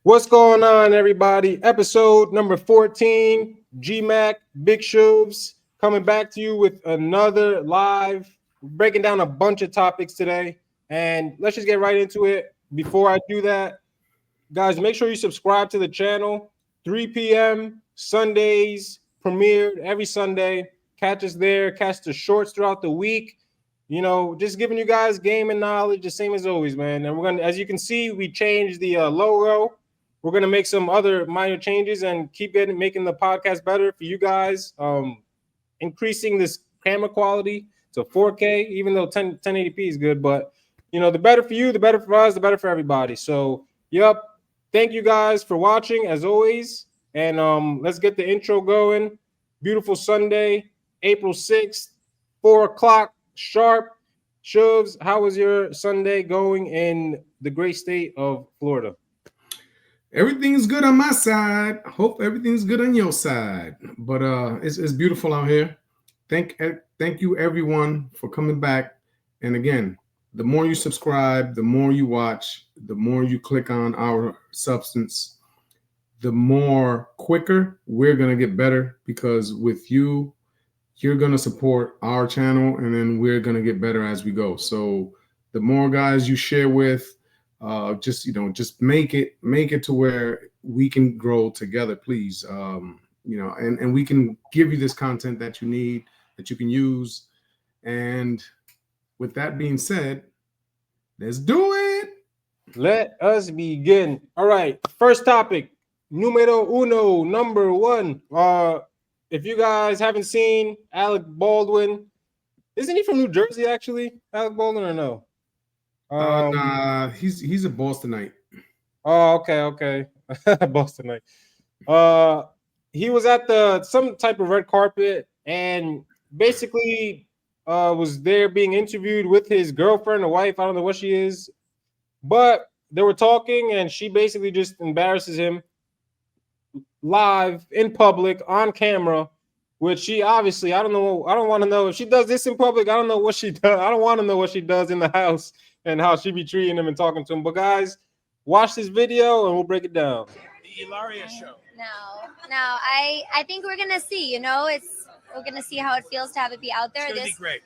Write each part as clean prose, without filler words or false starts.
What's going on, everybody? Episode number 14, Gmacc, Big Chuvs, coming back to you with another live, breaking down a bunch of topics today. And let's just get right into it. Before I do that, guys, make sure you subscribe to the channel. 3 p.m. Sundays, premiered every Sunday. Catch us there, catch the shorts throughout the week. You know, just giving you guys game and knowledge, the same as always, man. And we're gonna, as you can see, we changed the logo. We're gonna make some other minor changes and keep making the podcast better for you guys. Increasing this camera quality to 4K, even though 1080p is good, but you know, the better for you, the better for us, the better for everybody. So, yep. Thank you guys for watching as always. And let's get the intro going. Beautiful Sunday, April 6th, 4 o'clock sharp. Chuvs, how was your Sunday going in the great state of Florida? Everything's good on my side. Hope everything's good on your side. But it's beautiful out here. Thank you everyone for coming back. And again, the more you subscribe, the more you watch, the more you click on our substance, the more quicker we're gonna get better, because with you, you're gonna support our channel, and then we're gonna get better as we go. So the more guys you share with, just make it to where we can grow together, please. And we can give you this content that you need, that you can use. And with that being said, let's do it. Let us begin. All right, first topic, numero uno, number one. If you guys haven't seen Alec Baldwin, isn't he from New Jersey actually? Alec Baldwin or no? Nah, he's a Bostonite. Oh, okay. Bostonite. He was at some type of red carpet and basically was there being interviewed with his girlfriend or wife. I don't know what she is, but they were talking and she basically just embarrasses him live in public on camera, which she obviously, I don't want to know if she does this in public. I don't know what she does. I don't want to know what she does in the house and how she be treating him and talking to him. But guys, watch this video and we'll break it down. The Ilaria show. No. I think we're gonna see. We're gonna see how it feels to have it be out there. It's gonna be great.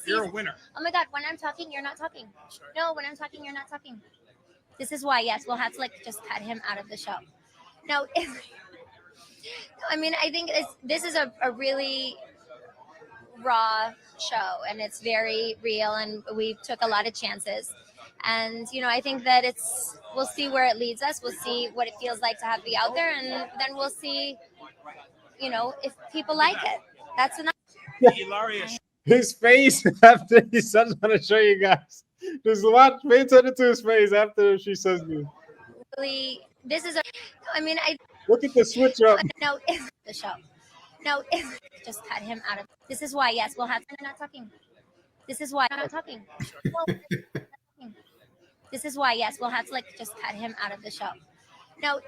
You're a winner. Oh my God! When I'm talking, you're not talking. No, when I'm talking, you're not talking. This is why. Yes, we'll have to just cut him out of the show. No, I mean, I think this is a really raw show, and it's very real, and we took a lot of chances. And I think that we'll see where it leads us. We'll see what it feels like to have to be out there, and then we'll see, if people like it. That's enough. The Ilaria show. His face after he says, I'm gonna show you guys. Just watch, pay attention to his face after she says this. Really, this is I Look at the switch up. no the show. No, just cut him out of. This is why. Yes, we'll have to. I'm not talking. This is why I'm not talking. This is why. Yes, we'll have to just cut him out of the show. No.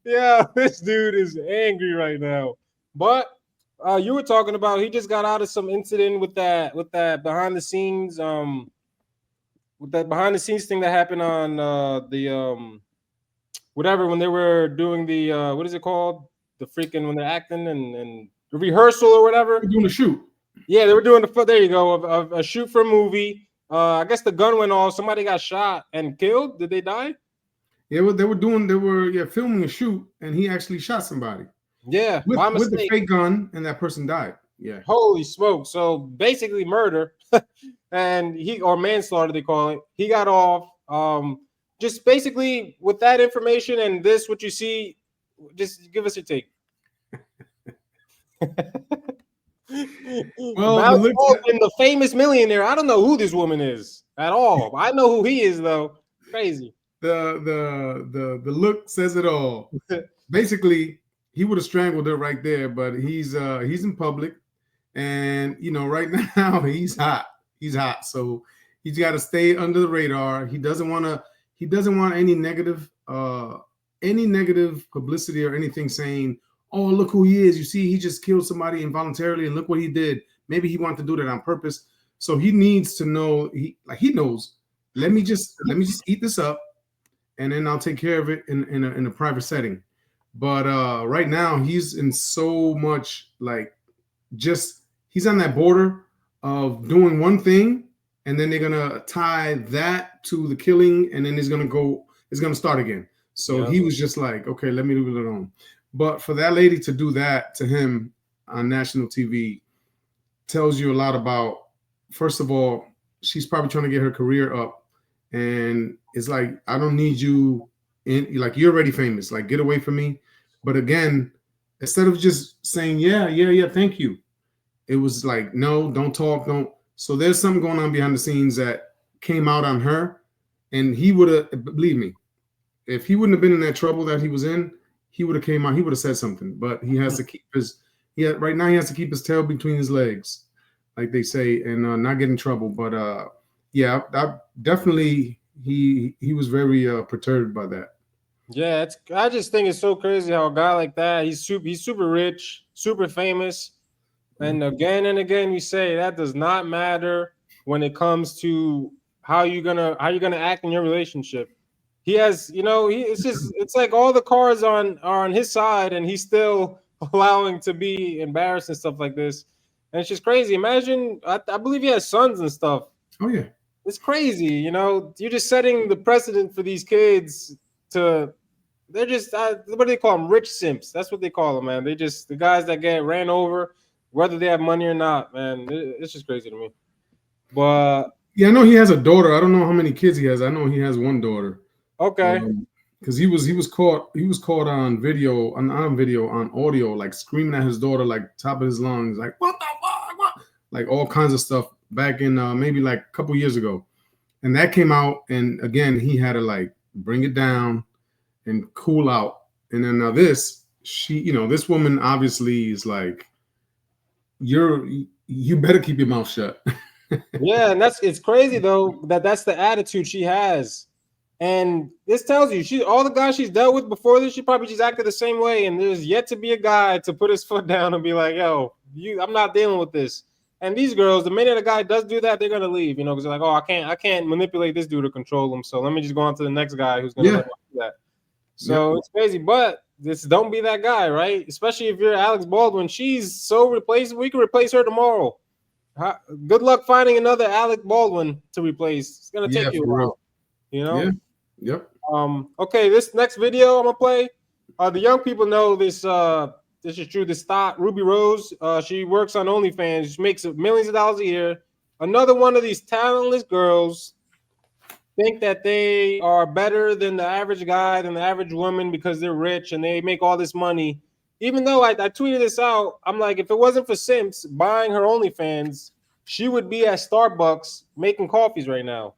Yeah, this dude is angry right now. But you were talking about he just got out of some incident with that behind the scenes thing that happened on the whatever, when they were doing the what is it called, the freaking, when they're acting and the rehearsal or whatever. We're doing a shoot. Yeah, they were doing there you go, a shoot for a movie. I guess the gun went off. Somebody got shot and killed. Did they die? Yeah, they were filming a shoot, and he actually shot somebody. Yeah, with the fake gun, and that person died. Yeah. Holy smoke! So basically, murder, and or manslaughter they call it. He got off. Just basically with that information and this, what you see, just give us your take. Well, the famous millionaire. I don't know who this woman is at all. I know who he is though. Crazy. The look says it all. Basically, he would have strangled her right there, but he's in public, and right now he's hot. He's hot, so he's got to stay under the radar. He doesn't want any negative publicity or anything saying, oh, look who he is. You see, he just killed somebody involuntarily, and look what he did. Maybe he wanted to do that on purpose. So he needs to know. He knows. Let me just eat this up, and then I'll take care of it in a private setting. But right now he's in so much like just he's on that border of doing one thing, and then they're gonna tie that to the killing, and then it's gonna start again. So he was just like, okay, let me leave it alone. But for that lady to do that to him on national TV tells you a lot about, first of all, she's probably trying to get her career up, and it's like, I don't need you in, like, you're already famous, like, get away from me. But again, instead of just saying, yeah, thank you, it was like, no, don't talk, don't. So there's something going on behind the scenes that came out on her, and he would have, believe me, if he wouldn't have been in that trouble that he was in, he would have came out, he would have said something. But he has to keep right now he has to keep his tail between his legs, like they say, and not get in trouble. But yeah, I definitely he was very perturbed by that. Yeah, I just think it's so crazy how a guy like that, he's super rich, super famous. And again, we say that does not matter when it comes to how you're gonna act in your relationship. He has, it's like all the cards are on his side, and he's still allowing to be embarrassed and stuff like this. And it's just crazy. Imagine, I believe he has sons and stuff. Oh yeah, it's crazy. You're just setting the precedent for these kids to. They're just what do they call them? Rich simps. That's what they call them, man. They just the guys that get ran over, whether they have money or not, man. It's just crazy to me. But yeah, I know he has a daughter. I don't know how many kids he has. I know he has one daughter. Okay. Because he was caught on video, on audio, like screaming at his daughter, like top of his lungs, like what the fuck, what? Like all kinds of stuff back in maybe like a couple years ago. And that came out, and again he had to like bring it down and cool out. And then now this woman obviously is like, you better keep your mouth shut. Yeah, and it's crazy though that's the attitude she has. And this tells you all the guys she's dealt with before this, she probably just acted the same way. And there's yet to be a guy to put his foot down and be like, yo, I'm not dealing with this. And these girls, the minute a guy does do that, they're gonna leave, because they're like, oh, I can't manipulate this dude to control him. So let me just go on to the next guy who's gonna let me do that. So It's crazy, but don't be that guy, right? Especially if you're Alex Baldwin. She's so replaceable. We can replace her tomorrow. Good luck finding another Alec Baldwin to replace. It's gonna take you a while. Yeah. Yep. Okay, this next video I'm gonna play. The young people know this. This is true. This thought Ruby Rose. She works on OnlyFans. She makes millions of dollars a year. Another one of these talentless girls think that they are better than the average guy, than the average woman because they're rich and they make all this money. Even though I tweeted this out, I'm like, if it wasn't for simps buying her OnlyFans, she would be at Starbucks making coffees right now.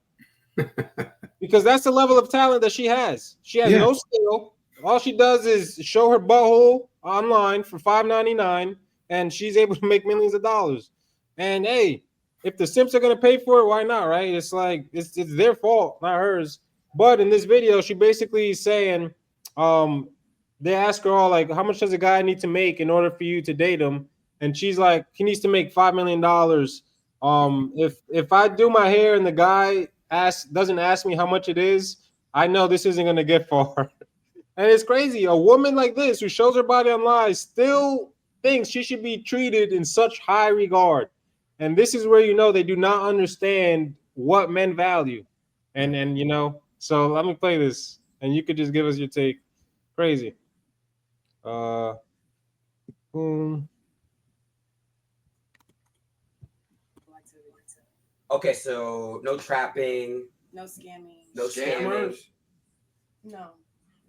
Because that's the level of talent that she has. She has no skill. All she does is show her butthole online for $5.99, and she's able to make millions of dollars. And hey, if the simps are gonna pay for it, why not? Right? It's like it's their fault, not hers. But in this video, she basically is saying, they ask her all like, how much does a guy need to make in order for you to date him? And she's like, he needs to make $5 million. If I do my hair and the guy doesn't ask me how much it is, I know this isn't gonna get far. And it's crazy. A woman like this who shows her body online still thinks she should be treated in such high regard. And this is where they do not understand what men value. And so let me play this and you could just give us your take. Crazy. Boom. Okay, so no trapping, no scamming, no scammers, no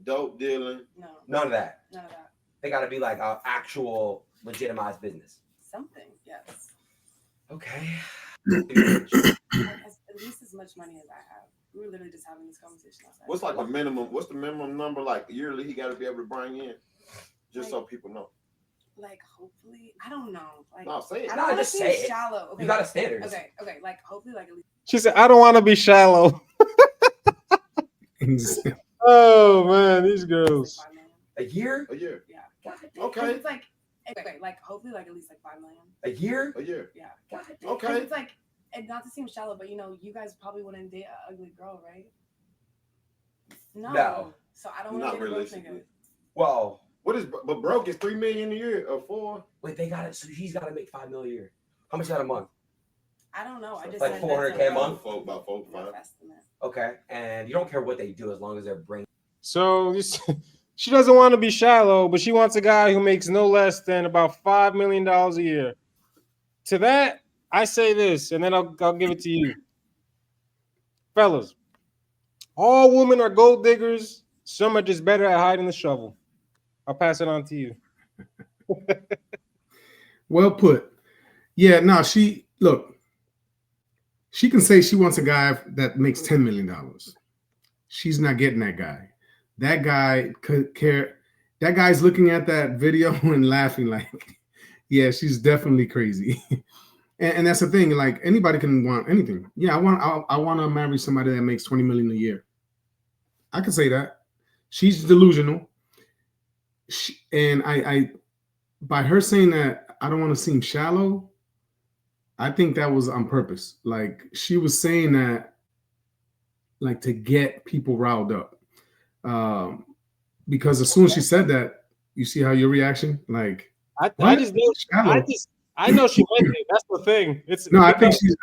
dope dealing, no, none of that. none of that. They got to be like an actual legitimized business. Something, yes. Okay. At least as much money as I have. We were literally just having this conversation outside. What's like the minimum? What's the minimum number like yearly he got to be able to bring in, just so people know? Like hopefully, I don't know. Like no, say it. I don't want to say seem shallow. Okay. You got a standard. Okay. Like hopefully, like at least. She said, I don't want to be shallow. Oh man, these girls. A year? A year. Yeah. Okay. It's like hopefully like at least like $5 million. A year? A year. Yeah. Okay. It's like, and not to seem shallow, but you guys probably wouldn't date an ugly girl, right? No. So I don't want Not to date a broke realistically. nigga. Well, What is but broke is $3 million a year or 4? wait, they got it. So he's got to make $5 million a year. How much is that a month? I don't know. I just Like said 400K a month? About 4 5. rough estimate. Okay, and you don't care what they do as long as they're bringing. So she doesn't want to be shallow, but she wants a guy who makes no less than about $5 million a year. To that, I say this, and then I'll give it to you. Fellas, all women are gold diggers. Some are just better at hiding the shovel. I'll pass it on to you. Well put. Yeah, no, she can say she wants a guy that makes $10 million. She's not getting that guy. That guy could care. That guy's looking at that video and laughing like, yeah, she's definitely crazy. and that's the thing. Like anybody can want anything. Yeah, I want to marry somebody that makes 20 million a year. I can say that. She's delusional. And I by her saying that I don't want to seem shallow, I think that was on purpose. Like she was saying that like to get people riled up. Because as soon as she said that, you see how your reaction, like I just know she meant it. That's the thing. I think she's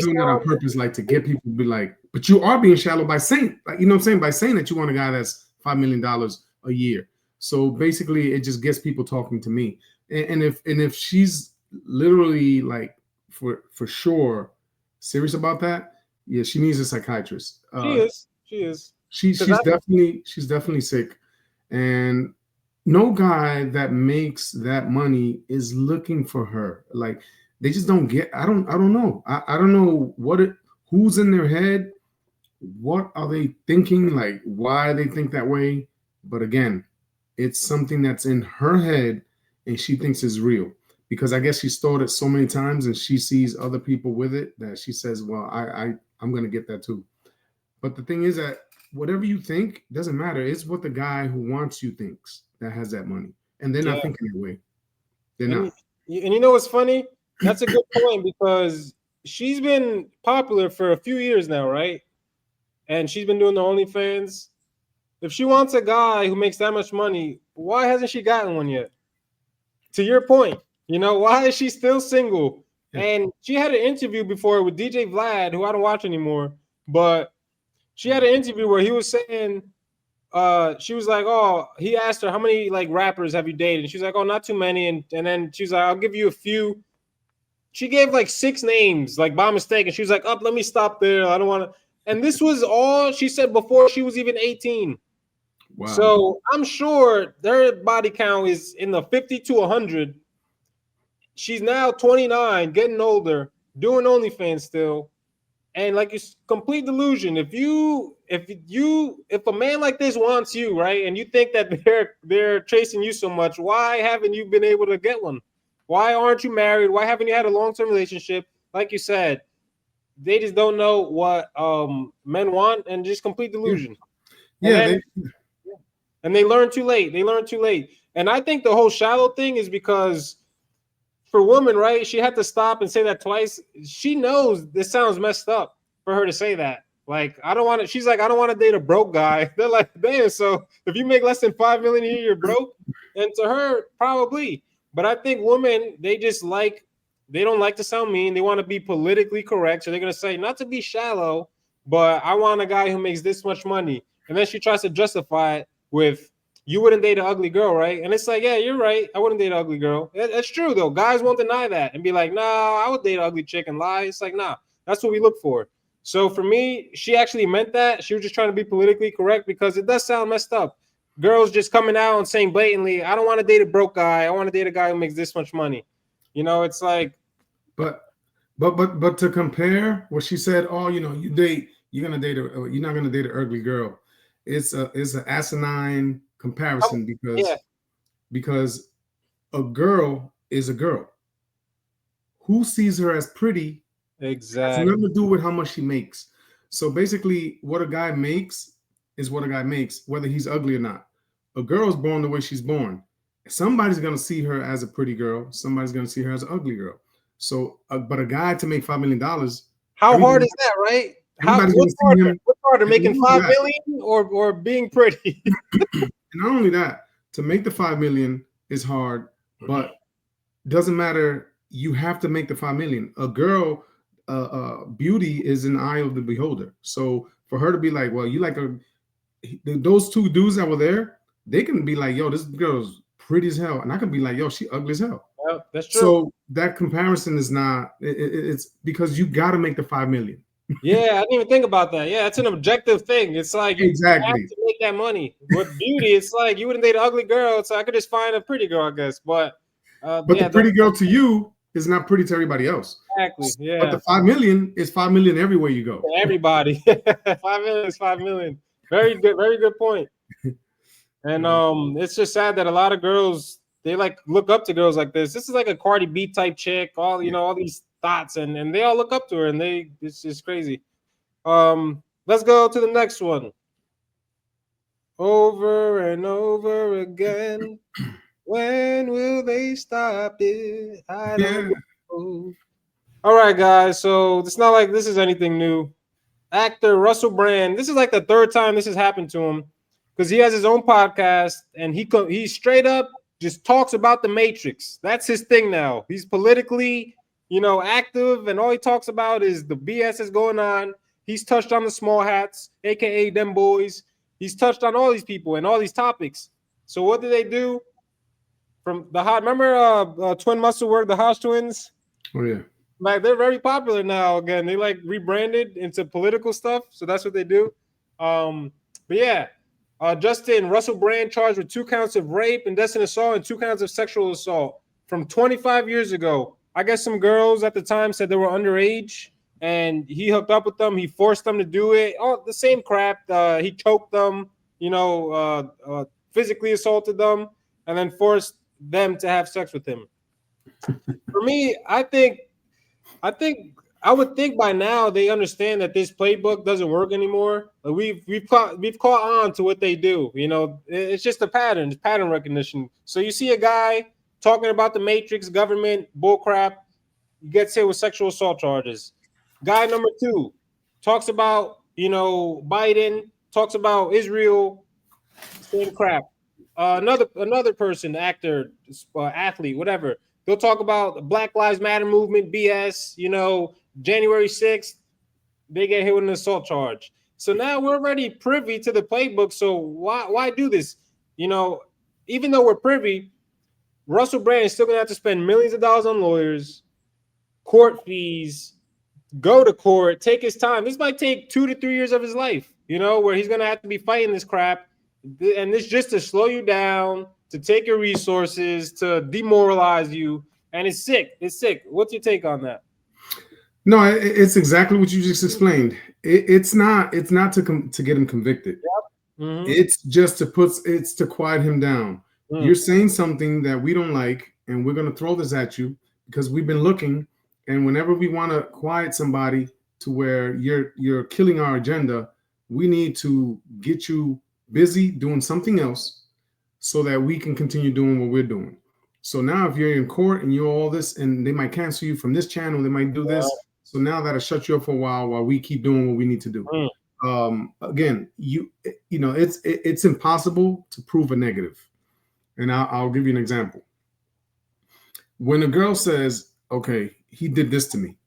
doing that on purpose, like to get people to be like, but you are being shallow by saying, like, you know what I'm saying, by saying that you want a guy that's $5 million a year. So basically, it just gets people talking to me. And if she's literally like for sure serious about that, yeah, she needs a psychiatrist. She is. She's definitely sick, and no guy that makes that money is looking for her. Like they just don't get. I don't know. I don't know who's in their head. What are they thinking? Like why they think that way? But again, it's something that's in her head, and she thinks is real because I guess she's thought it so many times, and she sees other people with it that she says, "Well, I'm gonna get that too." But the thing is that whatever you think doesn't matter. It's what the guy who wants you thinks that has that money. And they're not thinking that way. They're not. And you know what's funny? That's a good point because she's been popular for a few years now, right? And she's been doing the OnlyFans. If she wants a guy who makes that much money, why hasn't she gotten one yet? To your point, why is she still single? Yeah. And she had an interview before with DJ Vlad, who I don't watch anymore, but she had an interview where he was saying, she was like, oh, he asked her, how many like rappers have you dated? And she was like, oh, not too many. And then she was like, I'll give you a few. She gave like 6 names, like by mistake. And she was like, let me stop there. I don't want to. And this was all she said before she was even 18. Wow. So I'm sure their body count is in the 50 to 100. She's now 29, getting older, doing OnlyFans still. And like it's complete delusion. If a man like this wants you, right, and you think that they're chasing you so much, why haven't you been able to get one? Why aren't you married? Why haven't you had a long-term relationship? Like you said, they just don't know what men want, and just complete delusion. And they learn too late. And I think the whole shallow thing is because for women, right, she had to stop and say that twice. She knows this sounds messed up for her to say that. Like, she's like, I don't want to date a broke guy. They're like, damn, so if you make less than $5 million a year, you're broke. And to her, probably. But I think women, they don't like to sound mean. They want to be politically correct. So they're going to say, not to be shallow, but I want a guy who makes this much money. And then she tries to justify it with, you wouldn't date an ugly girl, right? And it's like, yeah, you're right. I wouldn't date an ugly girl. That's true, though. Guys won't deny that and be like, nah, I would date an ugly chick and lie. It's like, nah, that's what we look for. So for me, she actually meant that. She was just trying to be politically correct because it does sound messed up. Girls just coming out and saying blatantly, I don't want to date a broke guy. I want to date a guy who makes this much money. It's like. But to compare what she said, you're not going to date an ugly girl. It's an asinine comparison because a girl is a girl. Who sees her as pretty exactly has nothing to do with how much she makes. So basically what a guy makes is what a guy makes, whether he's ugly or not. A girl's born the way she's born. Somebody's going to see her as a pretty girl. Somebody's going to see her as an ugly girl. So but a guy to make $5 million, how hard is that, right? Everybody's gonna see him. What's harder, making not 5 only that- million or being pretty? And not only that, to make the 5 million is hard, but doesn't matter. You have to make the 5 million. A girl, beauty is in the eye of the beholder. So for her to be like, well, you like those two dudes that were there, they can be like, yo, this girl's pretty as hell, and I can be like, yo, she ugly as hell. Well, that's true. So that comparison is not. It's because you got to make the 5 million. Yeah, I didn't even think about that. Yeah, it's an objective thing. It's like you have Exactly. to make that money. With beauty, it's like you wouldn't date an ugly girl, so I could just find a pretty girl, I guess. But But the pretty girl to you is not pretty to everybody else. exactly. Yeah. But the 5 million is 5 million everywhere you go. Everybody. 5 million is 5 million. Very good point. And it's just sad that a lot of girls, they like look up to girls like this. This is like a Cardi B type chick, all these thoughts, and they all look up to her, and it's just crazy. Let's go to the next one. Over and over again. When will they stop it? I don't know. All right, guys. So it's not like this is anything new. Actor Russell Brand. This is like the third time this has happened to him because he has his own podcast and he straight up just talks about the Matrix. That's his thing now. He's politically, active, and all he talks about is the BS that's going on. He's touched on the small hats, aka them boys. He's touched on all these people and all these topics. So what do they do? From the hot, remember Twin Muscle Work, the House Twins? Oh yeah. Like they're very popular now. Again, they like rebranded into political stuff, so that's what they do. But yeah, Justin Russell Brand charged with 2 counts of rape, indecent assault, and 2 counts of sexual assault from 25 years ago. I guess some girls at the time said they were underage, and he hooked up with them. He forced them to do it. Oh, the same crap. He choked them, physically assaulted them, and then forced them to have sex with him. For me, I would think by now they understand that this playbook doesn't work anymore. We've caught on to what they do. It's just a pattern. It's pattern recognition. So you see a guy talking about the Matrix, government, bullcrap, he gets hit with sexual assault charges. Guy number 2 talks about Biden, talks about Israel, same crap. Another person, actor, athlete, whatever. They'll talk about Black Lives Matter movement, BS, January 6th, they get hit with an assault charge. So now we're already privy to the playbook. So why do this? Even though we're privy, Russell Brand is still going to have to spend millions of dollars on lawyers, court fees, go to court, take his time. This might take 2 to 3 years of his life, where he's going to have to be fighting this crap. And this just to slow you down, to take your resources, to demoralize you. And it's sick. It's sick. What's your take on that? No, it's exactly what you just explained. It's not to get him convicted. Yep. Mm-hmm. It's just to quiet him down. Mm. You're saying something that we don't like, and we're going to throw this at you because we've been looking. And whenever we want to quiet somebody to where you're killing our agenda, we need to get you busy doing something else so that we can continue doing what we're doing. So now if you're in court and you're all this, and they might cancel you from this channel, they might do this. So now that'll shut you up for a while we keep doing what we need to do. Again, it's impossible to prove a negative. And I'll give you an example. When a girl says, okay, he did this to me.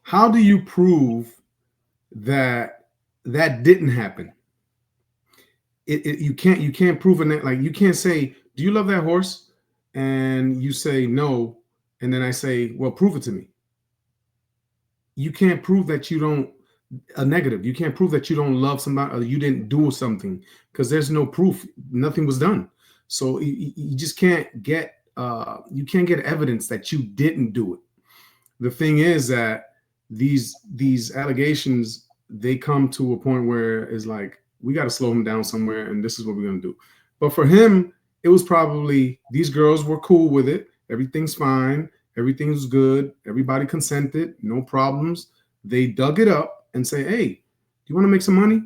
How do you prove that didn't happen? You can't prove it. Like you can't say, do you love that horse? And you say no. And then I say, well, prove it to me. You can't prove that you don't a negative. You can't prove that you don't love somebody or you didn't do something because there's no proof. Nothing was done. So you just can't get evidence that you didn't do it. The thing is that these allegations, they come to a point where it's like, we got to slow him down somewhere, and this is what we're going to do. But for him, it was probably these girls were cool with it. Everything's fine. Everything's good. Everybody consented. No problems. They dug it up and say, hey, do you want to make some money?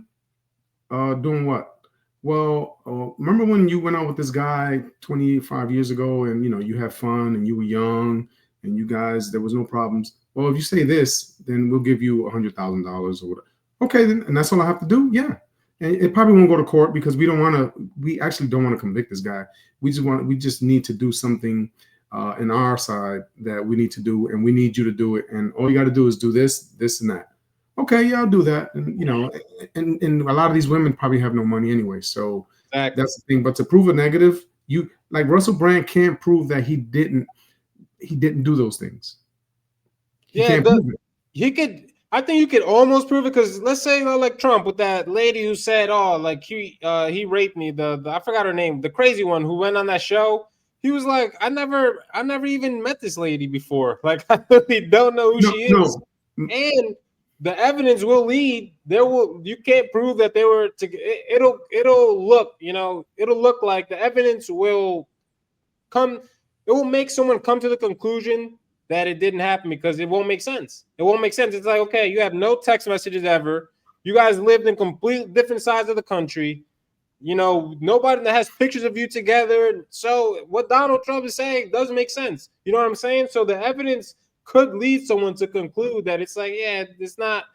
Doing what? Well, remember when you went out with this guy 25 years ago and, you have fun and you were young and you guys, there was no problems. well, if you say this, then we'll give you $100,000 or whatever. Okay, then, and that's all I have to do. Yeah, and it probably won't go to court because we actually don't want to convict this guy. We just need to do something in our side that we need to do, and we need you to do it. And all you got to do is do this, this, and that. Okay, yeah, I'll do that. And you know, and a lot of these women probably have no money anyway, so Exactly. that's the thing. But to prove a negative, you like Russell Brand can't prove that he didn't do those things. He can't prove it. He could. I think you could almost prove it because let's say like Trump with that lady who said, "Oh, like he raped me." The I forgot her name, the crazy one who went on that show. He was like, "I never even met this lady before. Like I really don't know who she is." And the evidence will lead. You can't prove that they were. It'll look. You know, it'll look like the evidence will come. It will make someone come to the conclusion that it didn't happen because it won't make sense. It won't make sense. It's like, okay, you have no text messages ever. You guys lived in complete different sides of the country. You know, nobody that has pictures of you together. So what Donald Trump is saying doesn't make sense. You know what I'm saying? So the evidence could lead someone to conclude that it's like, yeah, it's not.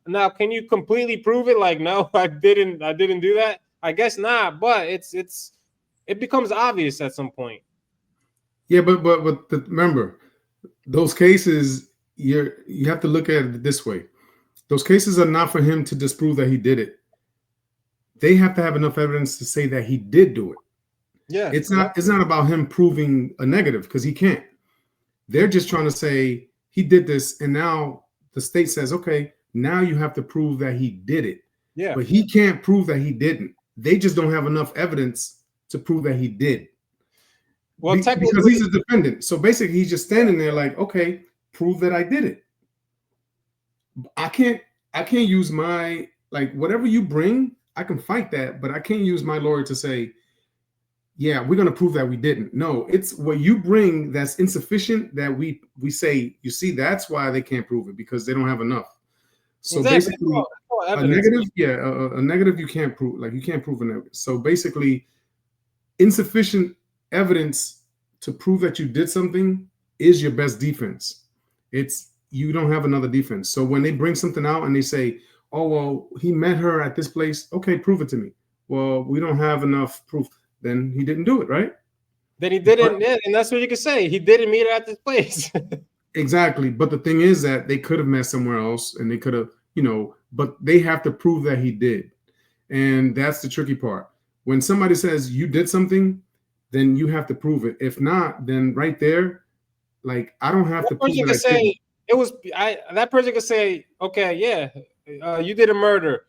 Now, can you completely prove it? Like, no, I didn't do that. I guess not. But it becomes obvious at some point. Yeah, but remember, those cases, you have to look at it this way. Those cases are not for him to disprove that he did it. They have to have enough evidence to say that he did do it. Yeah, it's not about him proving a negative because he can't. They're just trying to say he did this, and now the state says, okay, now you have to prove that he did it. Yeah, but he can't prove that he didn't. They just don't have enough evidence to prove that he did. Well, technically, because he's a defendant. So basically, he's just standing there like, okay, prove that I did it. I can't use my, like, whatever you bring, I can fight that, but I can't use my lawyer to say, yeah, we're going to prove that we didn't. No, it's what you bring that's insufficient that we say, you see, that's why they can't prove it because they don't have enough. So exactly. basically, a negative, a negative you can't prove. Like, you can't prove a negative. So basically, insufficient evidence to prove that you did something is your best defense. You don't have another defense. So when they bring something out and they say, oh, well, he met her at this place. Okay, prove it to me. Well, we don't have enough proof. Then he didn't do it, right? Then he didn't, and that's what you can say. He didn't meet her at this place. Exactly. But the thing is that they could have met somewhere else and they could have, but they have to prove that he did. And that's the tricky part. When somebody says you did something, then you have to prove it. If not, then right there, like, I don't have to prove that I did. That person could say, okay, yeah, you did a murder.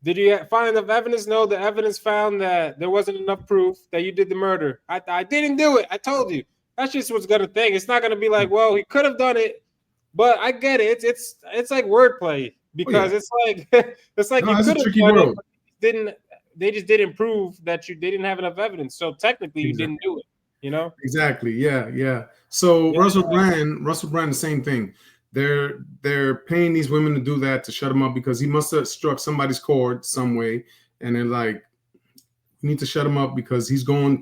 Did you find enough evidence? No, the evidence found that there wasn't enough proof that you did the murder. I didn't do it. I told you. That's just what's gonna think. It's not gonna be like, well, he could have done it, but I get it. It's like wordplay because it's like you could have done it, they just didn't prove that they didn't have enough evidence. So technically, you didn't do it. Exactly. Yeah. So Russell Brand, the same thing. They're paying these women to do that to shut him up because he must have struck somebody's chord some way, and they're like, "We need to shut him up because he's going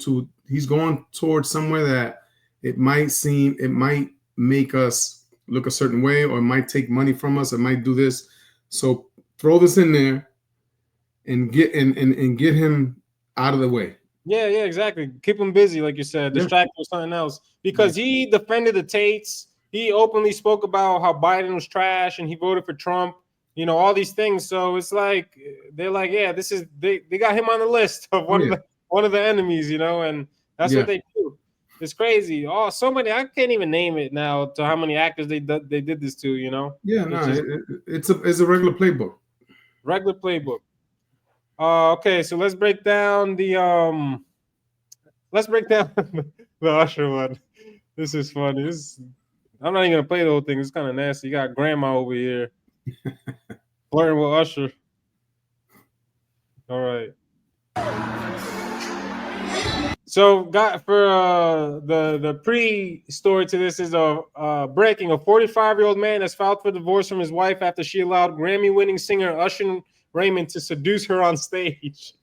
towards somewhere that it might make us look a certain way, or it might take money from us, it might do this. So throw this in there and get him out of the way." Yeah, exactly. Keep him busy, like you said. Distract him with something else because he defended the Tates. He openly spoke about how Biden was trash and he voted for Trump, all these things. So it's like, they're like, yeah, they got him on the list of one of the enemies, and that's what they do. It's crazy. Oh, so many, I can't even name it now to how many actors they did this to, Yeah, it's a regular playbook. Regular playbook. Okay, so let's break down the Usher one. This is funny. I'm not even gonna play the whole thing. It's kind of nasty. You got grandma over here flirting with Usher. All right. So, for the pre-story to this is breaking. A 45-year-old man has filed for divorce from his wife after she allowed Grammy-winning singer Usher Raymond to seduce her on stage.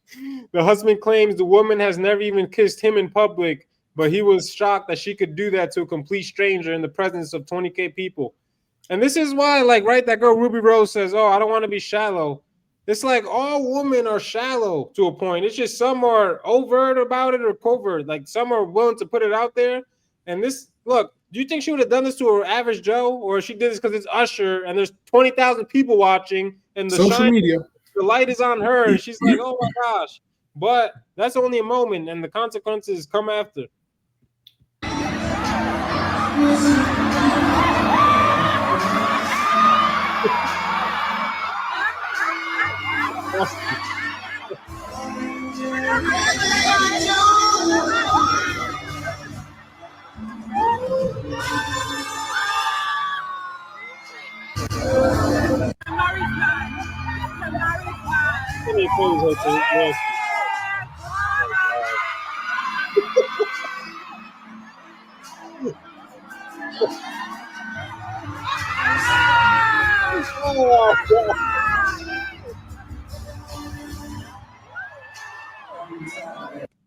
The husband claims the woman has never even kissed him in public, but he was shocked that she could do that to a complete stranger in the presence of 20,000 people. And this is why, like, right, that girl Ruby Rose says, "Oh, I don't want to be shallow." It's like all women are shallow to a point. It's just some are overt about it or covert. Like some are willing to put it out there. And this, look, do you think she would have done this to her average Joe, or she did this because it's Usher and there's 20,000 people watching and the Social media. the light is on her, and she's like, "Oh my gosh!" But that's only a moment, and the consequences come after.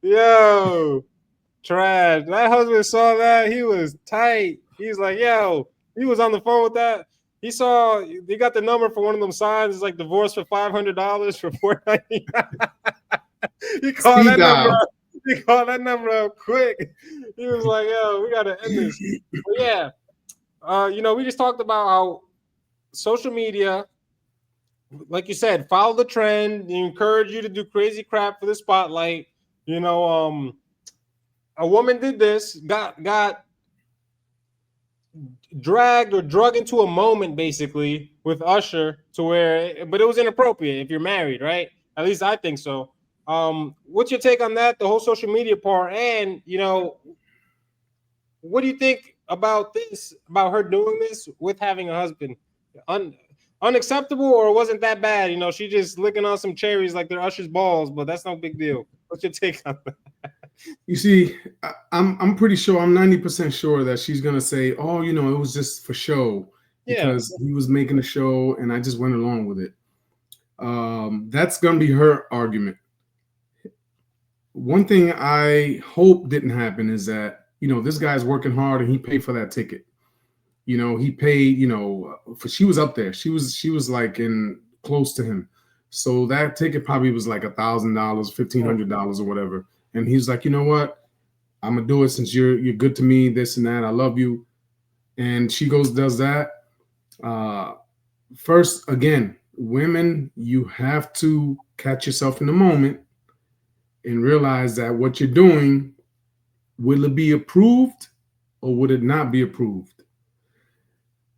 Yo, trash. That husband saw that. He was tight. He's like, yo, he was on the phone with that. He saw, he got the number for one of them signs. It's like divorce for $500 for $499. He called that number up. He called that number up quick. He was like, yo, we got to end this. But yeah, we just talked about how social media, like you said, follow the trend. They encourage you to do crazy crap for the spotlight. A woman did this, got dragged or drug into a moment basically with Usher to where, but it was inappropriate if you're married, right? At least I think so. What's your take on that? The whole social media part, and what do you think about this? About her doing this with having a husband? Unacceptable, or wasn't that bad? She just licking on some cherries like they're Usher's balls, but that's no big deal. What's your take on that? You see, I'm pretty sure, I'm 90% sure that she's gonna say, "Oh, it was just for show because he was making a show and I just went along with it." That's gonna be her argument. One thing I hope didn't happen is that this guy's working hard and he paid for that ticket. He paid. For she was up there. She was like in close to him, so that ticket probably was like $1,000, $1,500 or whatever. And he's like, you know what? I'm gonna do it since you're good to me, this and that. I love you. And she does that. First, again, women, you have to catch yourself in the moment and realize that what you're doing, will it be approved or would it not be approved?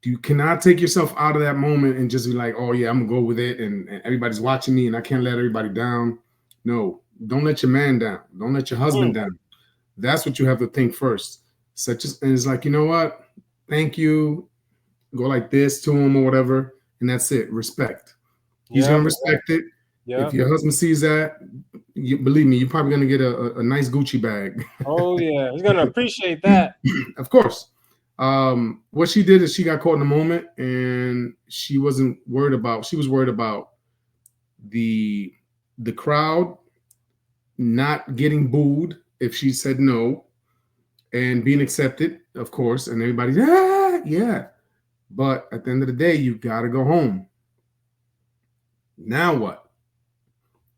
You cannot take yourself out of that moment and just be like, "Oh yeah, I'm gonna go with it," and everybody's watching me and I can't let everybody down. No. Don't let your man down. Don't let your husband down. That's what you have to think first. And it's like, you know what? Thank you. Go like this to him or whatever, and that's it. Respect. He's gonna respect it. If your husband sees that, believe me, you're probably gonna get a nice Gucci bag. Oh yeah, he's gonna appreciate that. Of course. What she did is she got caught in the moment, and she wasn't worried about. She was worried about the crowd not getting booed if she said no, and being accepted, of course, and everybody's yeah. But at the end of the day, you gotta go home. Now what?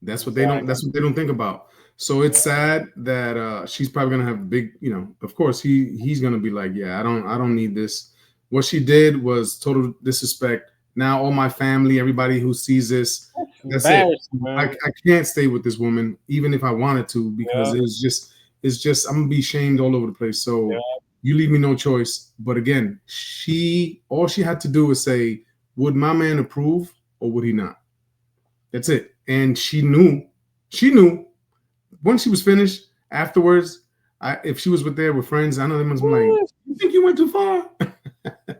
That's what they don't think about. So it's sad that she's probably gonna have big, of course he's gonna be like, yeah, I don't need this. What she did was total disrespect. Now all my family, everybody who sees this, that's it. I can't stay with this woman, even if I wanted to, because it's just I'm gonna be shamed all over the place. So you leave me no choice. But again, all she had to do was say, would my man approve or would he not? That's it. And she knew once she was finished. Afterwards, if she was with friends, I know them was like, "You think you went too far?"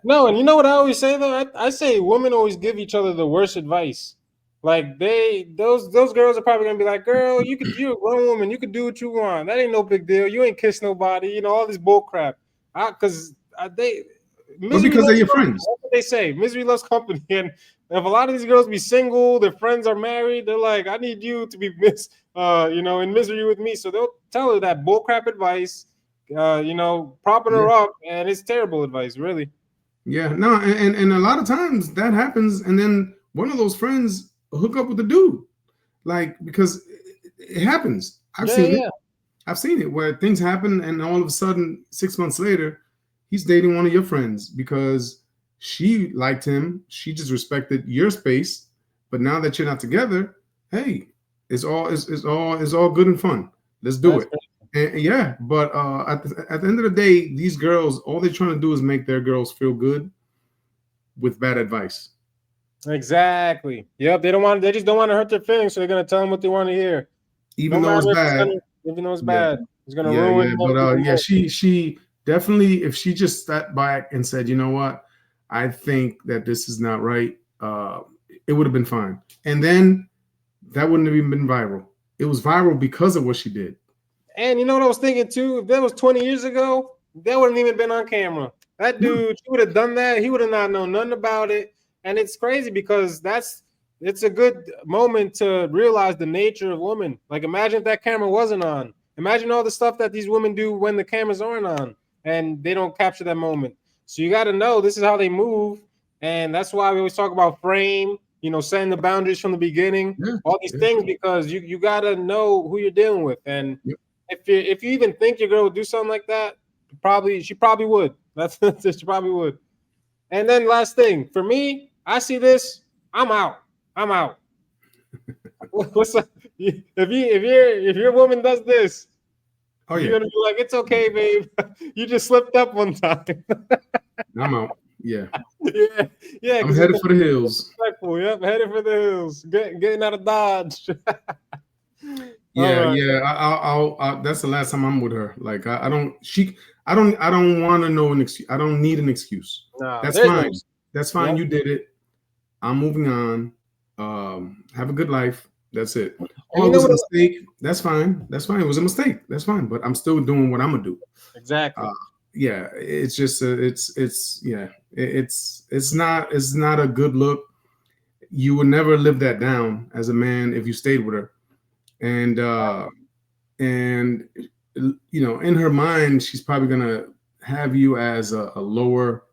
No, and you know what I always say though? I say women always give each other the worst advice. Like those girls are probably gonna be like, "Girl, you're a grown woman, you could do what you want. That ain't no big deal. You ain't kiss nobody, all this bull crap." Because they're your friends. That's what they say. Misery loves company. And if a lot of these girls be single, their friends are married, they're like, "I need you to be in misery with me." So they'll tell her that bull crap advice, propping her up, and it's terrible advice, really. Yeah, no, and a lot of times that happens, and then one of those friends hook up with the dude, like because it happens. I've seen it. I've seen it where things happen, and all of a sudden, 6 months later, he's dating one of your friends because she liked him. She just respected your space, but now that you're not together, hey, it's all good and fun. Let's do it. And yeah, but at the end of the day, these girls, all they're trying to do is make their girls feel good with bad advice. Exactly. Yep. They just don't want to hurt their feelings, so they're gonna tell them what they want to hear. Even though it's bad. Even though it's Yeah. bad, it's gonna ruin. Yeah, but yeah, she definitely, if she just stepped back and said, you know what, I think that this is not right, it would have been fine. And then that wouldn't have even been viral. It was viral because of what she did. And you know what I was thinking too? If that was 20 years ago, that wouldn't even been on camera. That dude, she would have done that. He would have not known nothing about it. And it's crazy because it's a good moment to realize the nature of women. Like imagine if that camera wasn't on. Imagine all the stuff that these women do when the cameras aren't on and they don't capture that moment. So you got to know this is how they move. And that's why we always talk about frame, setting the boundaries from the beginning, all these things, because you got to know who you're dealing with. And if you even think your girl would do something like that, she probably would. She probably would. And then last thing for me, I see this, I'm out. What's up? If your woman does this, you're gonna be like, it's okay, babe. You just slipped up one time. I'm out. Yeah. Yeah. I'm headed for the hills. Yep, headed for the hills. Getting out of Dodge. I'll that's the last time I'm with her. Like I don't want to know an excuse. I don't need an excuse. No, that's fine. That's fine. Yep. You did it. I'm moving on. Have a good life. That's it. Oh, it was a mistake. That's fine. It was a mistake. That's fine. But I'm still doing what I'm gonna do. Exactly. Yeah. It's just it's not a good look. You would never live that down as a man if you stayed with her. And in her mind, she's probably gonna have you as a lower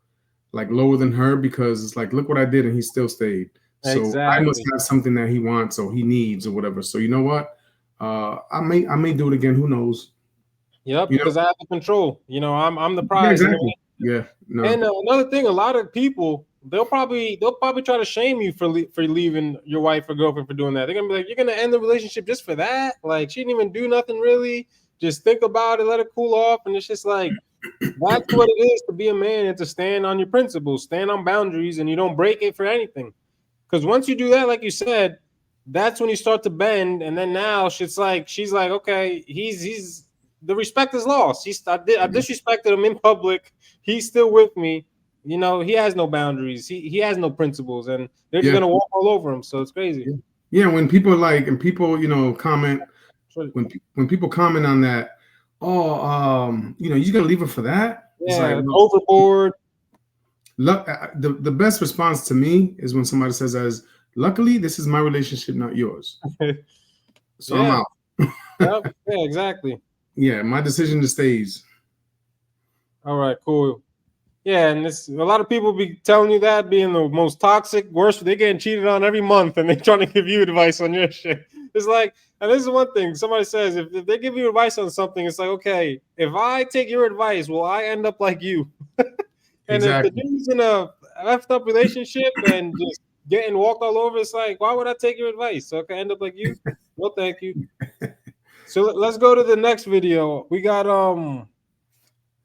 than her, because it's like, look what I did and he still stayed. So I must have something that he wants or he needs or whatever. So you know what? I may do it again. Who knows? Yep, because I have the control. I'm the prize. Yeah, exactly. Yeah. No. And another thing, a lot of people they'll probably try to shame you for leaving your wife or girlfriend for doing that. They're gonna be like, you're gonna end the relationship just for that? Like she didn't even do nothing really. Just think about it, let it cool off, and it's just like that's what it is to be a man and to stand on your principles, stand on boundaries, and you don't break it for anything. Because once you do that, like you said, that's when you start to bend, and then now she's like, okay, he's the respect is lost. I disrespected him in public. He's still with me. He has no boundaries. He has no principles, and they're just gonna walk all over him. So it's crazy. Yeah, when people comment, when people comment on that, you're gonna leave her for that? Yeah, it's like, overboard. Look, the best response to me is when somebody says, "As luckily, this is my relationship, not yours." So I'm out. Yep. Yeah, exactly. Yeah, my decision stays. All right, cool. Yeah, and a lot of people be telling you that, being the most toxic, worst. They're getting cheated on every month, and they're trying to give you advice on your shit. It's like, and this is one thing. Somebody says, if they give you advice on something, it's like, okay, if I take your advice, will I end up like you? And if the dude's in a effed up relationship and just getting walked all over, it's like, why would I take your advice? So I can end up like you? No, thank you. So let's go to the next video. We got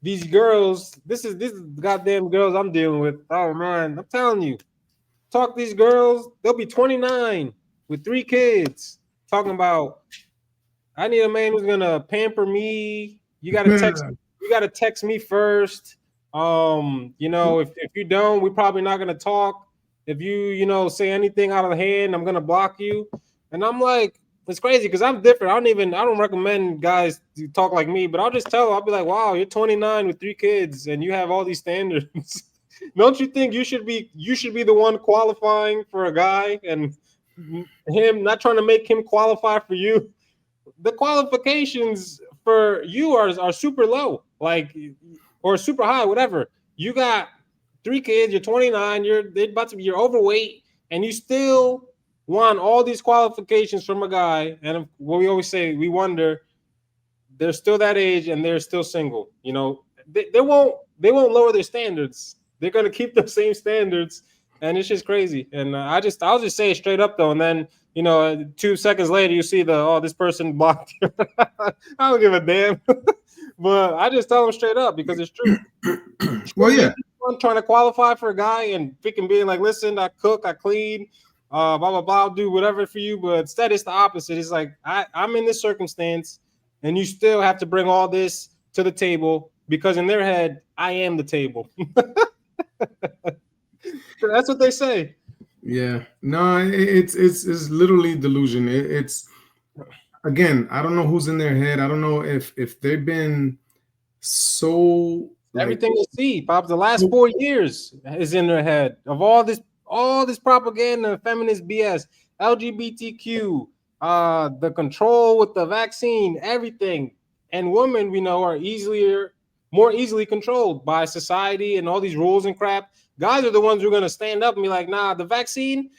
these girls. This is goddamn girls I'm dealing with. Oh man, I'm telling you. Talk these girls, they'll be 29 with 3 kids. Talking about, I need a man who's gonna pamper me. You gotta text me first. If you don't, we're probably not gonna talk. If you say anything out of hand, I'm gonna block you. And I'm like, it's crazy because I'm different. I don't recommend guys to talk like me, but I'll just tell them, I'll be like, wow, you're 29 with 3 kids and you have all these standards. Don't you think you should be the one qualifying for a guy and him not trying to make him qualify for you? The qualifications for you are super low, or super high, whatever. You got 3 kids, you're 29, you're overweight, and you still want all these qualifications from a guy. And what we always say, we wonder, they're still that age and they're still single. You know, they won't lower their standards. They're gonna keep the same standards, and it's just crazy. And I'll just say it straight up though, and then 2 seconds later you see this person blocked you. I don't give a damn. But I just tell them straight up because it's true. Well, yeah. I'm trying to qualify for a guy and freaking being like, listen, I cook, I clean, blah blah blah, I'll do whatever for you. But instead, it's the opposite. It's like I'm in this circumstance, and you still have to bring all this to the table because in their head, I am the table. That's what they say. Yeah, no, it's literally delusion. It's again, I don't know who's in their head. I don't know if they've been so everything you see, Pops, the last 4 years is in their head of all this propaganda, feminist BS, LGBTQ, the control with the vaccine, everything. And women, we know, are more easily controlled by society and all these rules and crap. Guys are the ones who are going to stand up and be like, nah, the vaccine,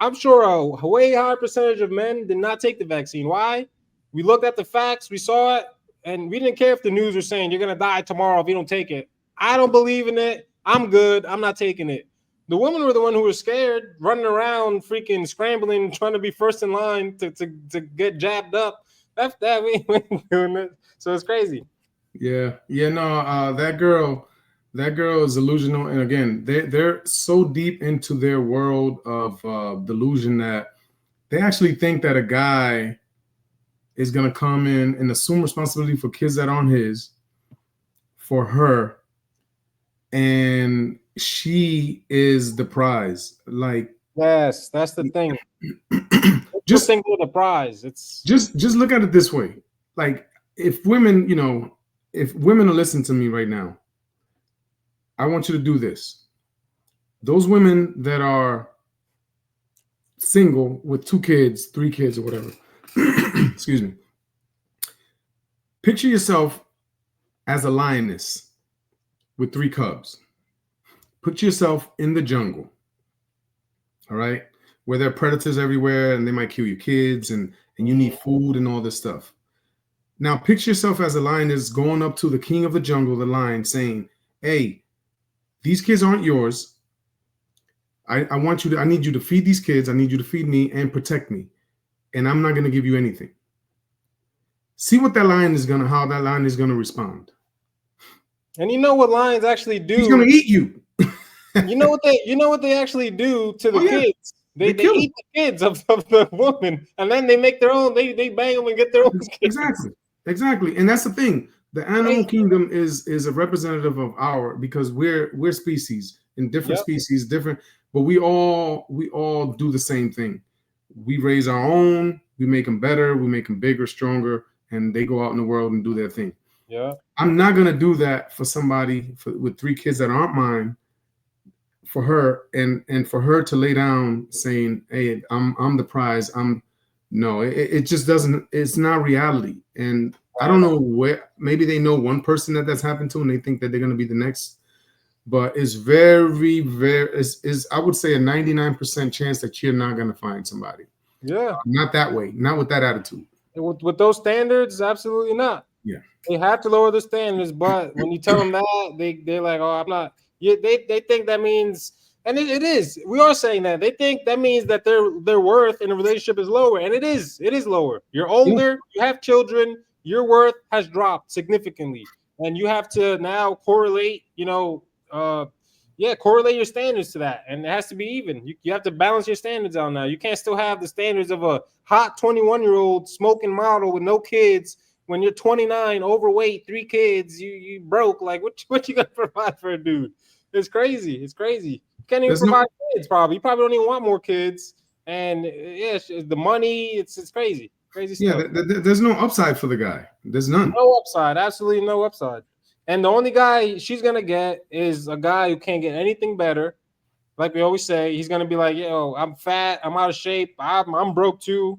I'm sure a way higher percentage of men did not take the vaccine. Why? We looked at the facts, we saw it, and we didn't care if the news was saying you're going to die tomorrow if you don't take it. I don't believe in it. I'm good. I'm not taking it. The women were the one who were scared, running around, freaking scrambling, trying to be first in line to get jabbed up. That's that we ain't doing it. So it's crazy. Yeah. No, that girl is delusional. And again, they're so deep into their world of delusion that they actually think that a guy is gonna come in and assume responsibility for kids that aren't his, for her, and she is the prize. Like, yes, that's the thing. just think of the prize. It's just look at it this way. Like, if women, if women are listening to me right now, I want you to do this. Those women that are single with 2 kids, 3 kids, or whatever, excuse me. Picture yourself as a lioness with 3 cubs. Put yourself in the jungle, all right, where there are predators everywhere and they might kill your kids and you need food and all this stuff. Now, picture yourself as a lioness going up to the king of the jungle, the lion, saying, hey, these kids aren't yours. I need you to feed these kids. I need you to feed me and protect me. And I'm not going to give you anything. See what how that lion is going to respond. And you know what lions actually do? He's going to eat you. You know what they actually do to the kids? They eat the kids of the woman, and then they make their own. They bang them and get their own kids. Exactly. And that's the thing. The animal kingdom is a representative of because we're species in different species, different, but we all do the same thing. We raise our own. We make them better. We make them bigger, stronger, and they go out in the world and do their thing. Yeah. I'm not gonna do that for somebody with 3 kids that aren't mine. For her and for her to lay down saying, hey, I'm the prize. It just doesn't, it's not reality. And I don't know where, maybe they know one person that's happened to and they think that they're going to be the next, but it's very, is I would say a 99% chance that you're not going to find somebody. Yeah. Not that way. Not with that attitude. With those standards, absolutely not. Yeah. They have to lower the standards, but when you tell them that, they're like, oh, I'm not. Yeah, they think that means, and it is. We are saying that they think that means that their worth in a relationship is lower, and it is lower. You're older, you have children, your worth has dropped significantly, and you have to now correlate. Correlate your standards to that, and it has to be even. You have to balance your standards out now. You can't still have the standards of a hot 21-year-old smoking model with no kids. When you're 29, overweight, 3 kids, you broke. Like, what you gonna provide for a dude? It's crazy. You can't even provide kids. Probably you probably don't even want more kids. And the money. It's crazy. Crazy stuff. Yeah, there's no upside for the guy. There's none. No upside. Absolutely no upside. And the only guy she's gonna get is a guy who can't get anything better. Like we always say, he's gonna be like, yo, I'm fat, I'm out of shape, I'm broke too.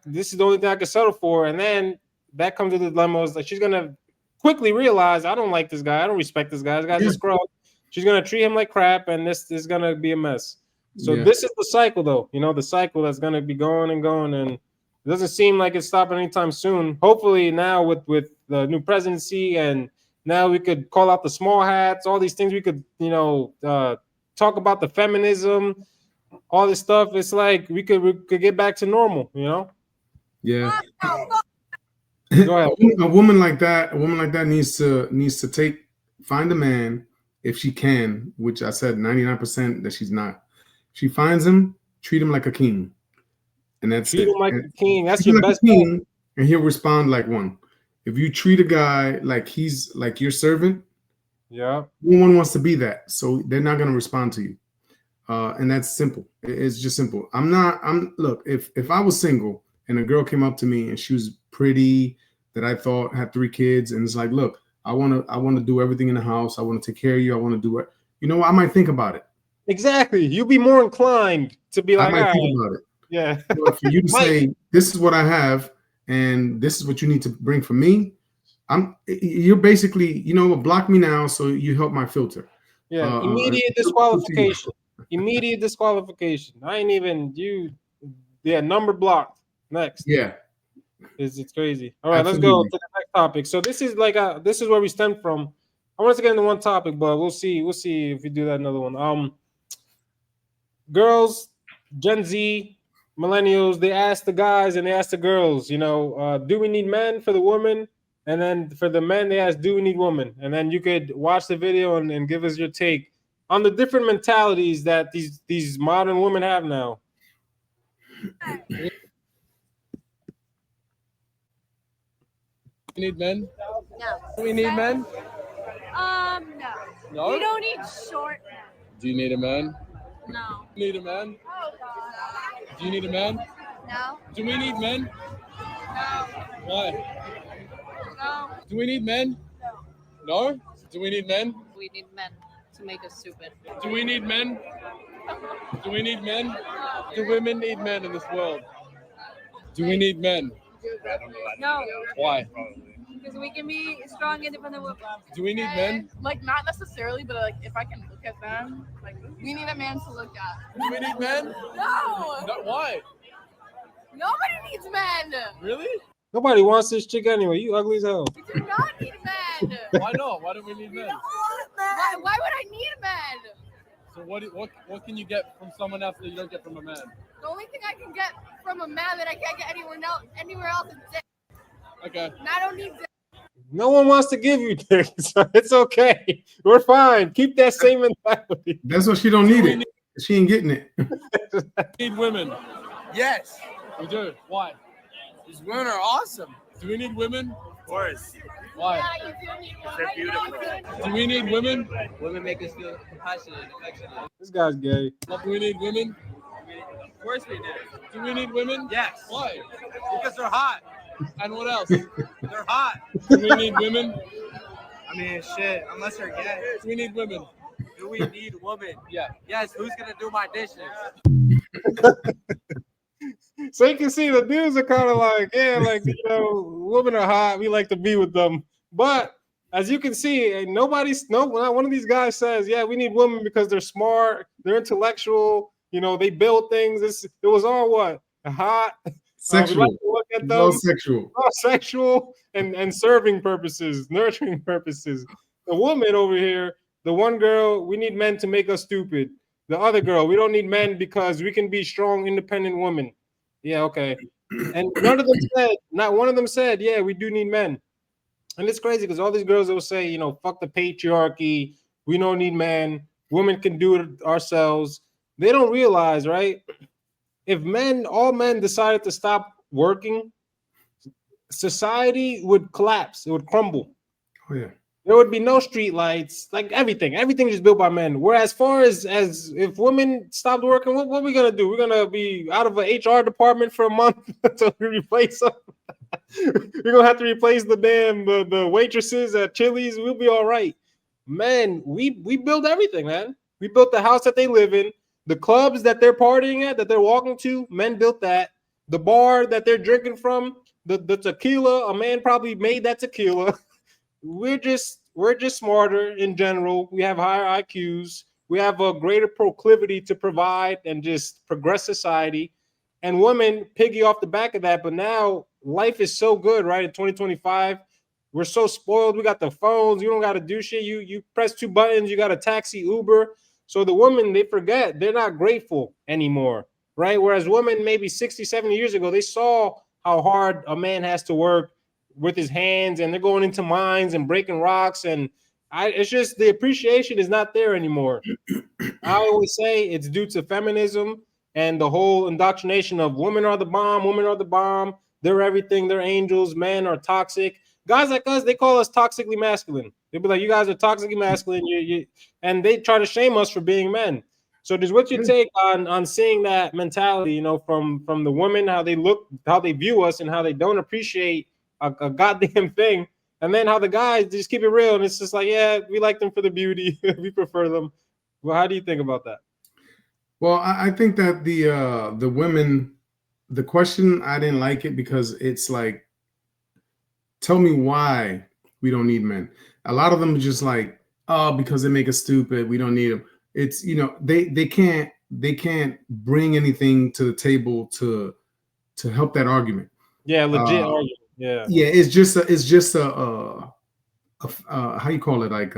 This is the only thing I can settle for. And then that comes to the dilemma is like she's gonna quickly realize I don't like this guy, I don't respect this guy. This guy's a scrub. she's gonna treat him like crap, and this is gonna be a mess. So Yeah. this is the cycle, though. The cycle that's gonna be going and going, and it doesn't seem like it's stopping anytime soon. Hopefully, now with the new presidency, and now we could call out the small hats, all these things. We could talk about the feminism, all this stuff. It's like we could get back to normal. Yeah. Go ahead. A woman like that needs to find a man if she can, which I said 99% that she's not. She finds him, treat him like a king, and that's Treat it. him like a king. That's Treat him your like best a king, and he'll respond like one. If you treat a guy like he's like your servant, yeah, no one wants to be that, so they're not going to respond to you. And that's simple. It's just simple. Look, if I was single and a girl came up to me and she was pretty, that I thought had 3 kids, and it's like, look, I want to do everything in the house. I want to take care of you. I want to do it. You know what? I might think about it. exactly. You'll be more inclined to be like, I might think right. about it. Yeah. But for you to say, this is what I have, and this is what you need to bring for me, you're basically, block me now so you help my filter. Yeah, immediate disqualification. Immediate disqualification. I ain't even number blocked. Next. Yeah. It's crazy. All right, Absolutely. Let's go to the next topic. So this is this is where we stem from. I wanted to get into one topic, but we'll see if we do that another one. Girls, Gen Z, millennials, they ask the guys and they ask the girls, do we need men for the women? And then for the men, they ask, do we need women? And then you could watch the video and give us your take on the different mentalities that these modern women have now. We need men? No. Do we need men? No. No? We don't need short men. Do you need a man? No. Do you need a man? Oh, God. Do you need a man? No. Do we need men? No. Why? No. Do we need men? No. Do we need men? We need men to make us stupid. Do we need men? Do we need men? Do women need men in this world? Do we need men? No. Why? Because we can be strong, independent women. Do we need men? Like, not necessarily, but like, if I can look at them, like, we need a man to look at. Do we need men? No! Why? Nobody needs men! Really? Nobody wants this chick anyway. You ugly as hell. We do not need men! Why not? Why don't we need men? Why would I need men? So what can you get from someone else that you don't get from a man? The only thing I can get from a man that I can't get anywhere else is dick. Okay. And I don't need dick. No one wants to give you dick, so it's okay. We're fine. Keep that same mentality. That's what she don't need it. She ain't getting it. We need women. Yes, We do. Why? these women are awesome. Do we need women? Of course, Why? Yeah, you do need one. they're beautiful. Do we need women? Women make us feel compassionate and affectionate. This guy's gay. Do we need women? Of course we do. Do we need women? Yes, Why? because they're hot. And what else? They're hot. Do we need women? I mean, shit. Unless they're gay. Do we need women? Do we need women? Yeah. Yes, who's gonna do my dishes? So you can see the dudes are kind of like, women are hot. We like to be with them. But as you can see, not one of these guys says, yeah, we need women because they're smart, they're intellectual, they build things. It was all what? Hot. Sexual. We like to look at them. All sexual. All sexual and serving purposes, nurturing purposes. The woman over here, the one girl, we need men to make us stupid. The other girl, we don't need men because we can be strong, independent women. Yeah, okay. And not one of them said, yeah, we do need men. And it's crazy because all these girls will say, fuck the patriarchy. We don't need men. Women can do it ourselves. They don't realize, right? If all men decided to stop working, society would collapse. It would crumble. Oh, yeah. There would be no street lights, like everything is built by men. Whereas far as if women stopped working, what are we going to do? We're going to be out of an HR department for a month to replace them. We're going to have to replace the waitresses at Chili's. We'll be all right. Man, we build everything, man. We built the house that they live in, the clubs that they're partying at, that they're walking to, men built that. The bar that they're drinking from, the tequila, a man probably made that tequila. we're just smarter in general. We have higher IQs. We have a greater proclivity to provide and just progress society. And women piggy off the back of that. But now life is so good, right? In 2025, we're so spoiled. We got the phones. You don't got to do shit. You press 2 buttons. You got a taxi, Uber. So the women, they forget. They're not grateful anymore, right? Whereas women maybe 60, 70 years ago, they saw how hard a man has to work with his hands, and they're going into mines and breaking rocks. And it's just the appreciation is not there anymore. I always say it's due to feminism and the whole indoctrination of women are the bomb, they're everything, they're angels, men are toxic. Guys like us, they call us toxically masculine. They'll be like, you guys are toxically masculine, and they try to shame us for being men. So just what's your take on seeing that mentality, from the women, how they look, how they view us, and how they don't appreciate a goddamn thing, and then how the guys just keep it real, and it's just like, yeah, we like them for the beauty, we prefer them. Well, how do you think about that? Well, I think that the women, the question, I didn't like it because it's like, tell me why we don't need men. A lot of them are just like, oh, because they make us stupid, we don't need them. It's, they can't bring anything to the table to help that argument. Yeah, legit argument. Yeah, it's just a how you call it, like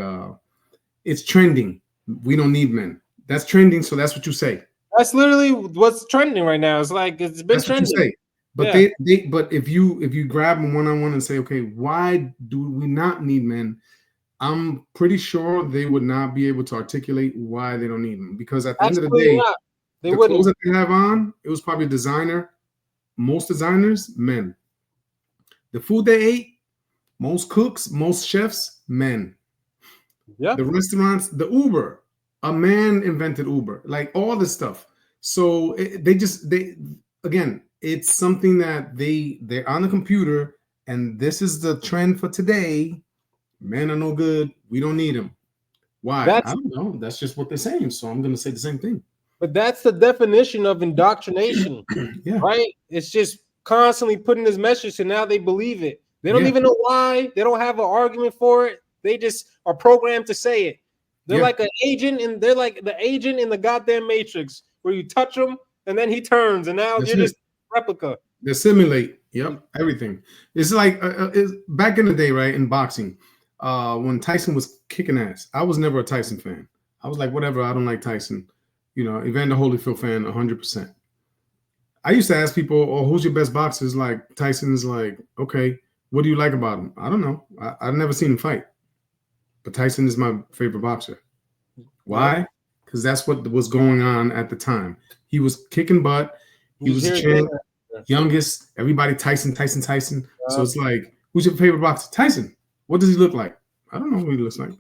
it's trending. We don't need men. That's trending, so that's what you say. That's literally what's trending right now. It's like it's been that's trending. What you say. But yeah. But if you grab them one-on-one and say, okay, why do we not need men? I'm pretty sure they would not be able to articulate why they don't need them, because at the end of the day, the clothes that they have on, it was probably designer. Most designers, men. The food they ate, most cooks, most chefs, men. Yeah. The restaurants, the Uber, a man invented Uber, like all this stuff. So again, it's something that they're on the computer, and this is the trend for today. Men are no good. We don't need them. Why? I don't know. That's just what they're saying. So I'm going to say the same thing. But that's the definition of indoctrination, yeah. Right? It's just constantly putting this message, and now they believe it. They don't even know why. They don't have an argument for it. They just are programmed to say it. They're like an agent, and they're like the agent in the goddamn Matrix, where you touch him and then he turns, and now you're just replica. They simulate. Yep, everything. It's like it's back in the day, right? In boxing, when Tyson was kicking ass, I was never a Tyson fan. I was like, whatever. I don't like Tyson. Evander Holyfield fan, 100%. I used to ask people, "Oh, who's your best boxer?" Like Tyson is like, okay, what do you like about him? I don't know. I've never seen him fight, but Tyson is my favorite boxer. Why? Because that's what was going on at the time. He was kicking butt. He was the champ, youngest. Everybody Tyson. So it's like, who's your favorite boxer? Tyson. What does he look like? I don't know what he looks like,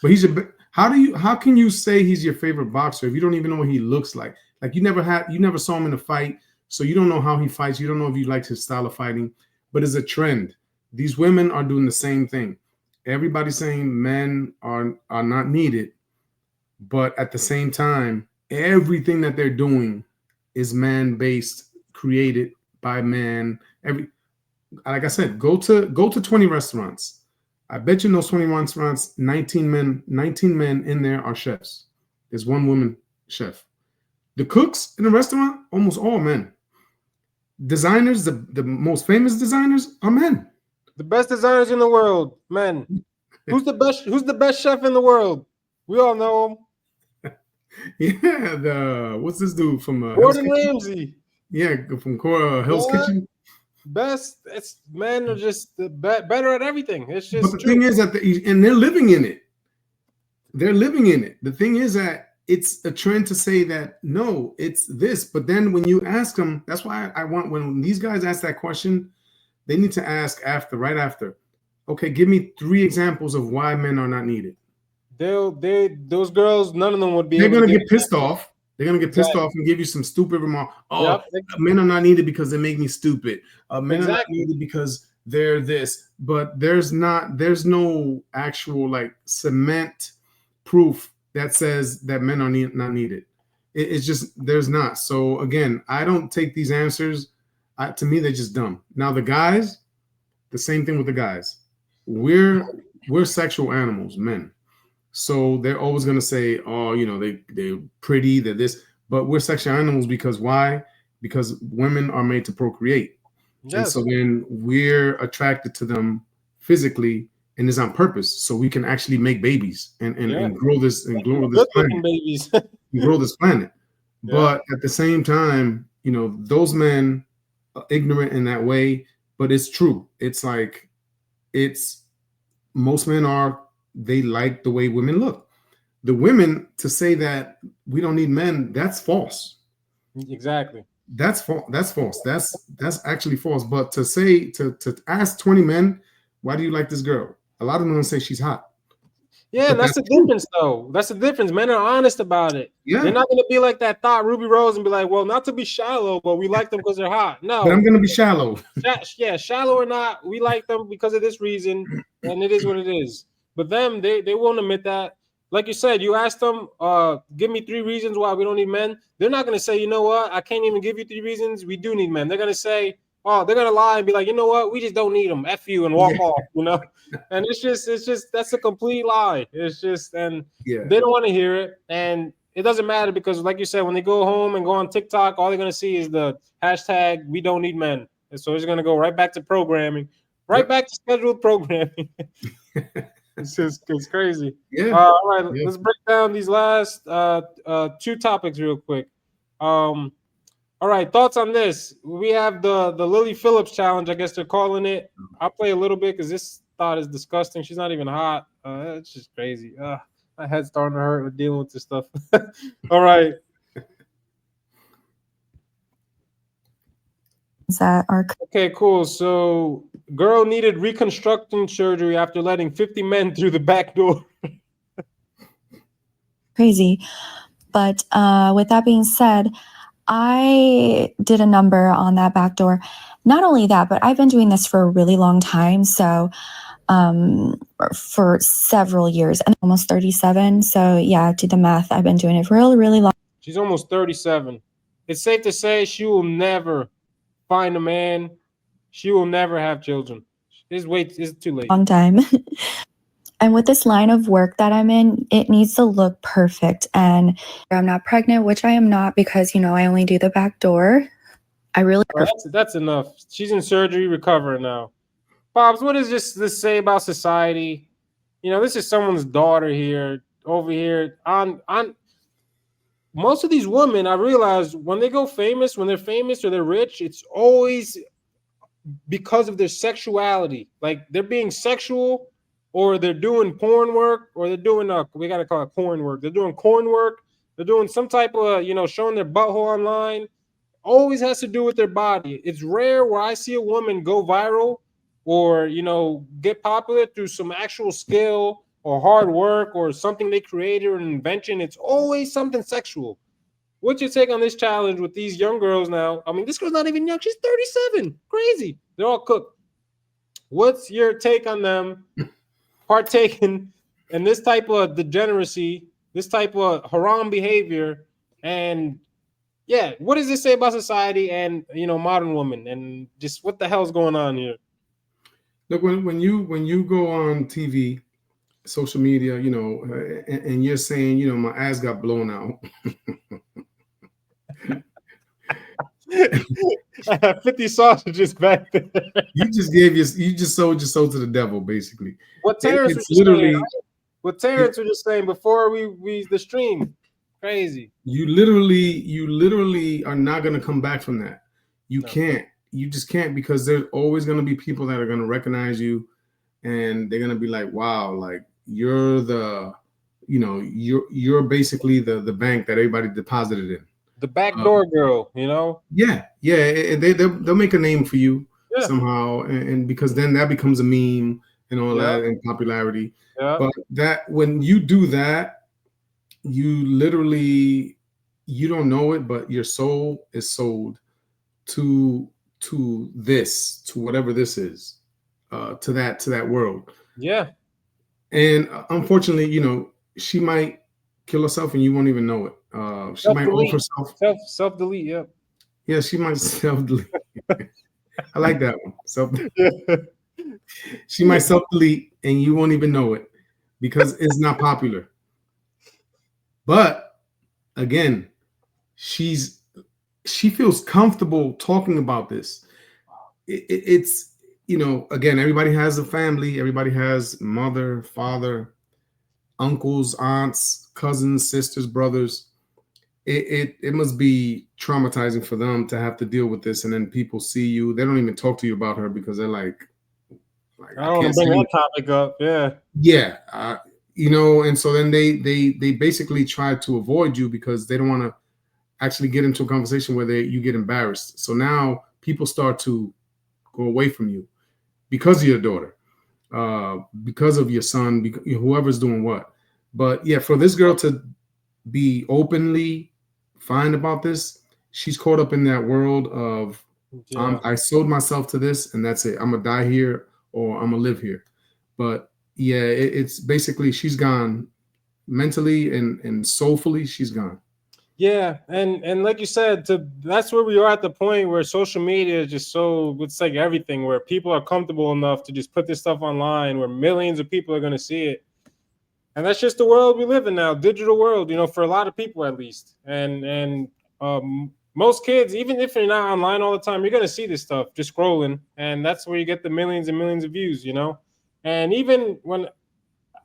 but he's your. How can you say he's your favorite boxer if you don't even know what he looks like? Like you never saw him in a fight, so you don't know how he fights. You don't know if you like his style of fighting, but it's a trend. These women are doing the same thing. Everybody's saying men are not needed, but at the same time, everything that they're doing is man-based, created by man. Like I said, go to 20 restaurants. I bet you in those 20 restaurants, 19 men in there are chefs. There's one woman chef. The cooks in the restaurant, almost all men. Designers, the most famous designers are men. The best designers in the world, men. Who's the best chef in the world? We all know him. Yeah, what's this dude from Gordon Ramsay? Yeah, from Hell's Kitchen. Best. It's men are just better at everything. It's just. But the thing is that and they're living in it. They're living in it. The thing is that it's a trend to say that no, it's this. But then when you ask them, that's why I want when these guys ask that question, they need to ask right after. Okay, give me 3 examples of why men are not needed. Those girls, none of them would be. They're gonna get pissed off. They're gonna get pissed off and give you some stupid remark. Oh, men are not needed because they make me stupid. Men are not needed because they're this. But there's no actual like cement proof that says that men are not needed. It's just there's not. So again, I don't take these answers. To me, they're just dumb. Now the guys, the same thing with the guys. We're we're sexual animals, men. So they're always gonna say, oh, they're pretty, they're this, but we're sexual animals because why? Because women are made to procreate. Yes. And so then we're attracted to them physically, and it's on purpose, so we can actually make babies and grow this planet. Babies. And grow this planet. Yeah. But at the same time, those men are ignorant in that way. But it's true. It's like most men they like the way women look. The women to say that we don't need men, that's false. Exactly. That's false. That's false. That's actually false. But to say to ask 20 men, why do you like this girl? A lot of them say she's hot. Yeah, that's the difference, though. That's the difference. Men are honest about it. Yeah. They're not going to be like that thought Ruby Rose and be like, well, not to be shallow, but we like them because they're hot. No. But I'm going to be shallow. Yeah, shallow or not, we like them because of this reason, and it is what it is. But them, they won't admit that. Like you said, you ask them, give me 3 reasons why we don't need men. They're not going to say, you know what, I can't even give you 3 reasons. We do need men. They're going to say, oh, they're going to lie and be like, you know what, we just don't need them. F you and walk off, And it's just, that's a complete lie. It's just, and they don't want to hear it. And it doesn't matter because, like you said, when they go home and go on TikTok, all they're going to see is the hashtag, we don't need men. And so it's going to go right back to programming, back to scheduled programming. It's crazy. Yeah. All right, let's break down these last 2 topics real quick. All right, thoughts on this? We have the Lily Phillips challenge. I guess they're calling it. I'll play a little bit because this thought is disgusting. She's not even hot. It's just crazy. My head's starting to hurt with dealing with this stuff. All right. That are okay, cool. So, girl needed reconstructing surgery after letting 50 men through the back door. Crazy. But with that being said, I did a number on that back door. Not only that, but I've been doing this for a really long time. So for several years, and almost 37. So yeah, do the math. I've been doing it for really, really long. She's almost 37. It's safe to say she will never find a man. She will never have children. It's too late. Long time. And with this line of work that I'm in, it needs to look perfect. And I'm not pregnant, which I am not because, I only do the back door. I really... That's enough. She's in surgery, recovering now. Pops, what does this say about society? This is someone's daughter here, over here. On most of these women, I realize when they're famous or they're rich, it's always because of their sexuality. Like they're being sexual, or they're doing porn work, or they're doing we gotta call it corn work. They're doing corn work. They're doing some type of showing their butthole online. Always has to do with their body. It's rare where I see a woman go viral or get popular through some actual skill or hard work or something they created or an invention. It's always something sexual. What's your take on this challenge with these young girls now? I mean, this girl's not even young. She's 37. Crazy. They're all cooked. What's your take on them partaking in this type of degeneracy, this type of haram behavior? And yeah, what does this say about society and modern women, and just what the hell's going on here? Look, when you go on TV, social media, and you're saying, my ass got blown out. I have 50 sausages back there. You just sold your soul to the devil, basically. What Terrence was literally saying, right? What Terrence was just saying before we the stream. Crazy. You literally are not going to come back from that. You can't. You just can't, because there's always going to be people that are going to recognize you, and they're going to be like, wow, like you're the, you're basically the bank that everybody deposited in. The backdoor girl, Yeah. They'll make a name for you somehow, and because then that becomes a meme and all that and popularity. Yeah. But that when you do that, you literally, you don't know it, but your soul is sold to whatever this is, to that world. Yeah. And unfortunately, she might kill herself and you won't even know it. She might off herself. Self-delete, yep. Yeah, she might self-delete. I like that one. She might self-delete and you won't even know it because it's not popular. But again, she feels comfortable talking about this. It's, you know, again, everybody has a family, everybody has mother, father, uncles, aunts, cousins, sisters, brothers. It must be traumatizing for them to have to deal with this, and then people see you, they don't even talk to you about her because they're like I don't want to bring that topic up. Yeah, you know, and so then they basically try to avoid you because they don't want to actually get into a conversation where you get embarrassed. So now people start to go away from you because of your daughter, because of your son, whoever's doing what. But yeah, for this girl to be openly fine about this, she's caught up in that world of I sold myself to this and that's it. I'm gonna die here or I'm gonna live here. But yeah, it's basically she's gone mentally and soulfully. She's gone. Yeah, and like you said, that's where we are at the point where social media is just so, it's like everything where people are comfortable enough to just put this stuff online where millions of people are going to see it. And that's just the world we live in now, digital world, you know, for a lot of people at least. And most kids, even if you're not online all the time, you're going to see this stuff just scrolling. And that's where you get the millions and millions of views, you know. And even when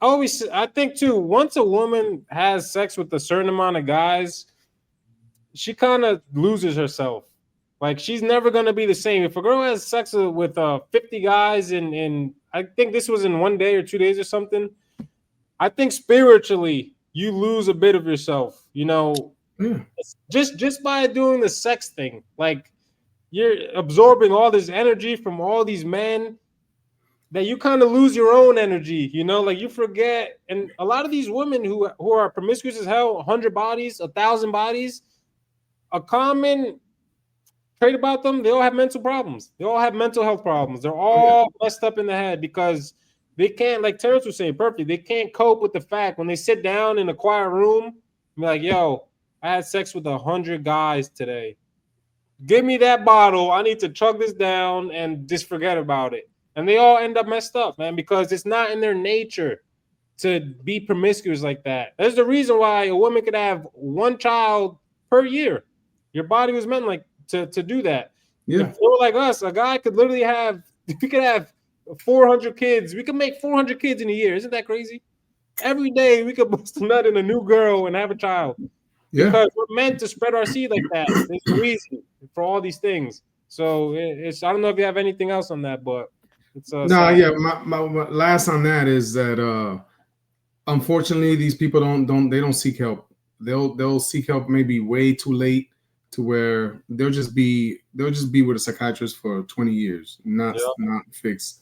I think too, once a woman has sex with a certain amount of guys, she kind of loses herself. Like she's never gonna be the same. If a girl has sex with 50 guys in I think this was in 1 day or 2 days or something, I think spiritually you lose a bit of yourself. You know, just by doing the sex thing, like you're absorbing all this energy from all these men that you kind of lose your own energy. You know, like you forget. And a lot of these women who are promiscuous as hell, 100 bodies, 1,000 bodies. A common trait about them, they all have mental problems. They all have mental health problems. They're all messed up in the head because they can't, like Terrence was saying perfectly, they can't cope with the fact when they sit down in a quiet room and be like, yo, I had sex with 100 guys today. Give me that bottle. I need to chug this down and just forget about it. And they all end up messed up, man, because it's not in their nature to be promiscuous like that. There's the reason why a woman could have one child per year. Your body was meant like to do that. Yeah. If they were like us, a guy could literally have, we could have 400 kids. We could make 400 kids in a year. Isn't that crazy? Every day we could bust a nut in a new girl and have a child. Yeah. Because we're meant to spread our seed like that. There's a reason for all these things. So it's, I don't know if you have anything else on that, but it's yeah. My last on that is that unfortunately these people don't seek help. They'll seek help maybe way too late to where they'll just be with a psychiatrist for 20 years, not fixed.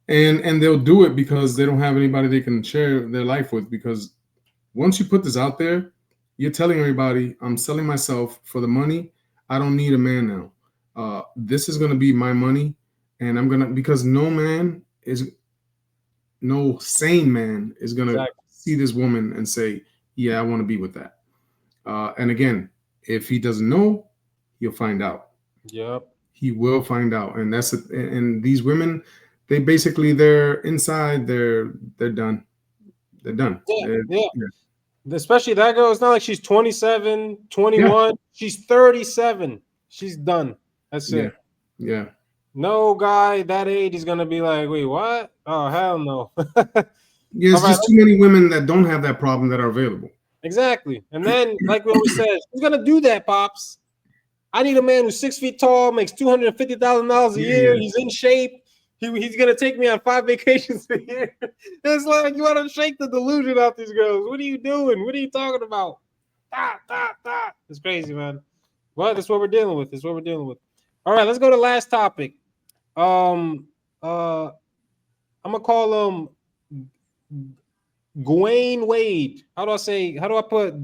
And they'll do it because they don't have anybody they can share their life with, because once you put this out there, you're telling everybody, I'm selling myself for the money. I don't need a man now. This is going to be my money. And because no sane man is going to see this woman and say, yeah, I want to be with that. And again, if he doesn't know, he'll find out. Yep. He will find out. And that's it. And these women, they're inside, they're done. They're done. Yeah. Especially that girl. It's not like she's 27, 21. Yeah. She's 37. She's done. That's it. Yeah. No guy that age is gonna be like, wait, what? Oh, hell no. There's just too many women that don't have that problem that are available. Exactly. And then, like we always said, who's gonna do that, Pops? I need a man who's 6 feet tall, makes $250,000 a year. He's in shape. He's gonna take me on 5 vacations a year. It's like you want to shake the delusion out these girls. What are you doing? What are you talking about? It's crazy, man. Well, that's what we're dealing with. All right, let's go to the last topic. I'm gonna call him Dwayne Wade. How do I put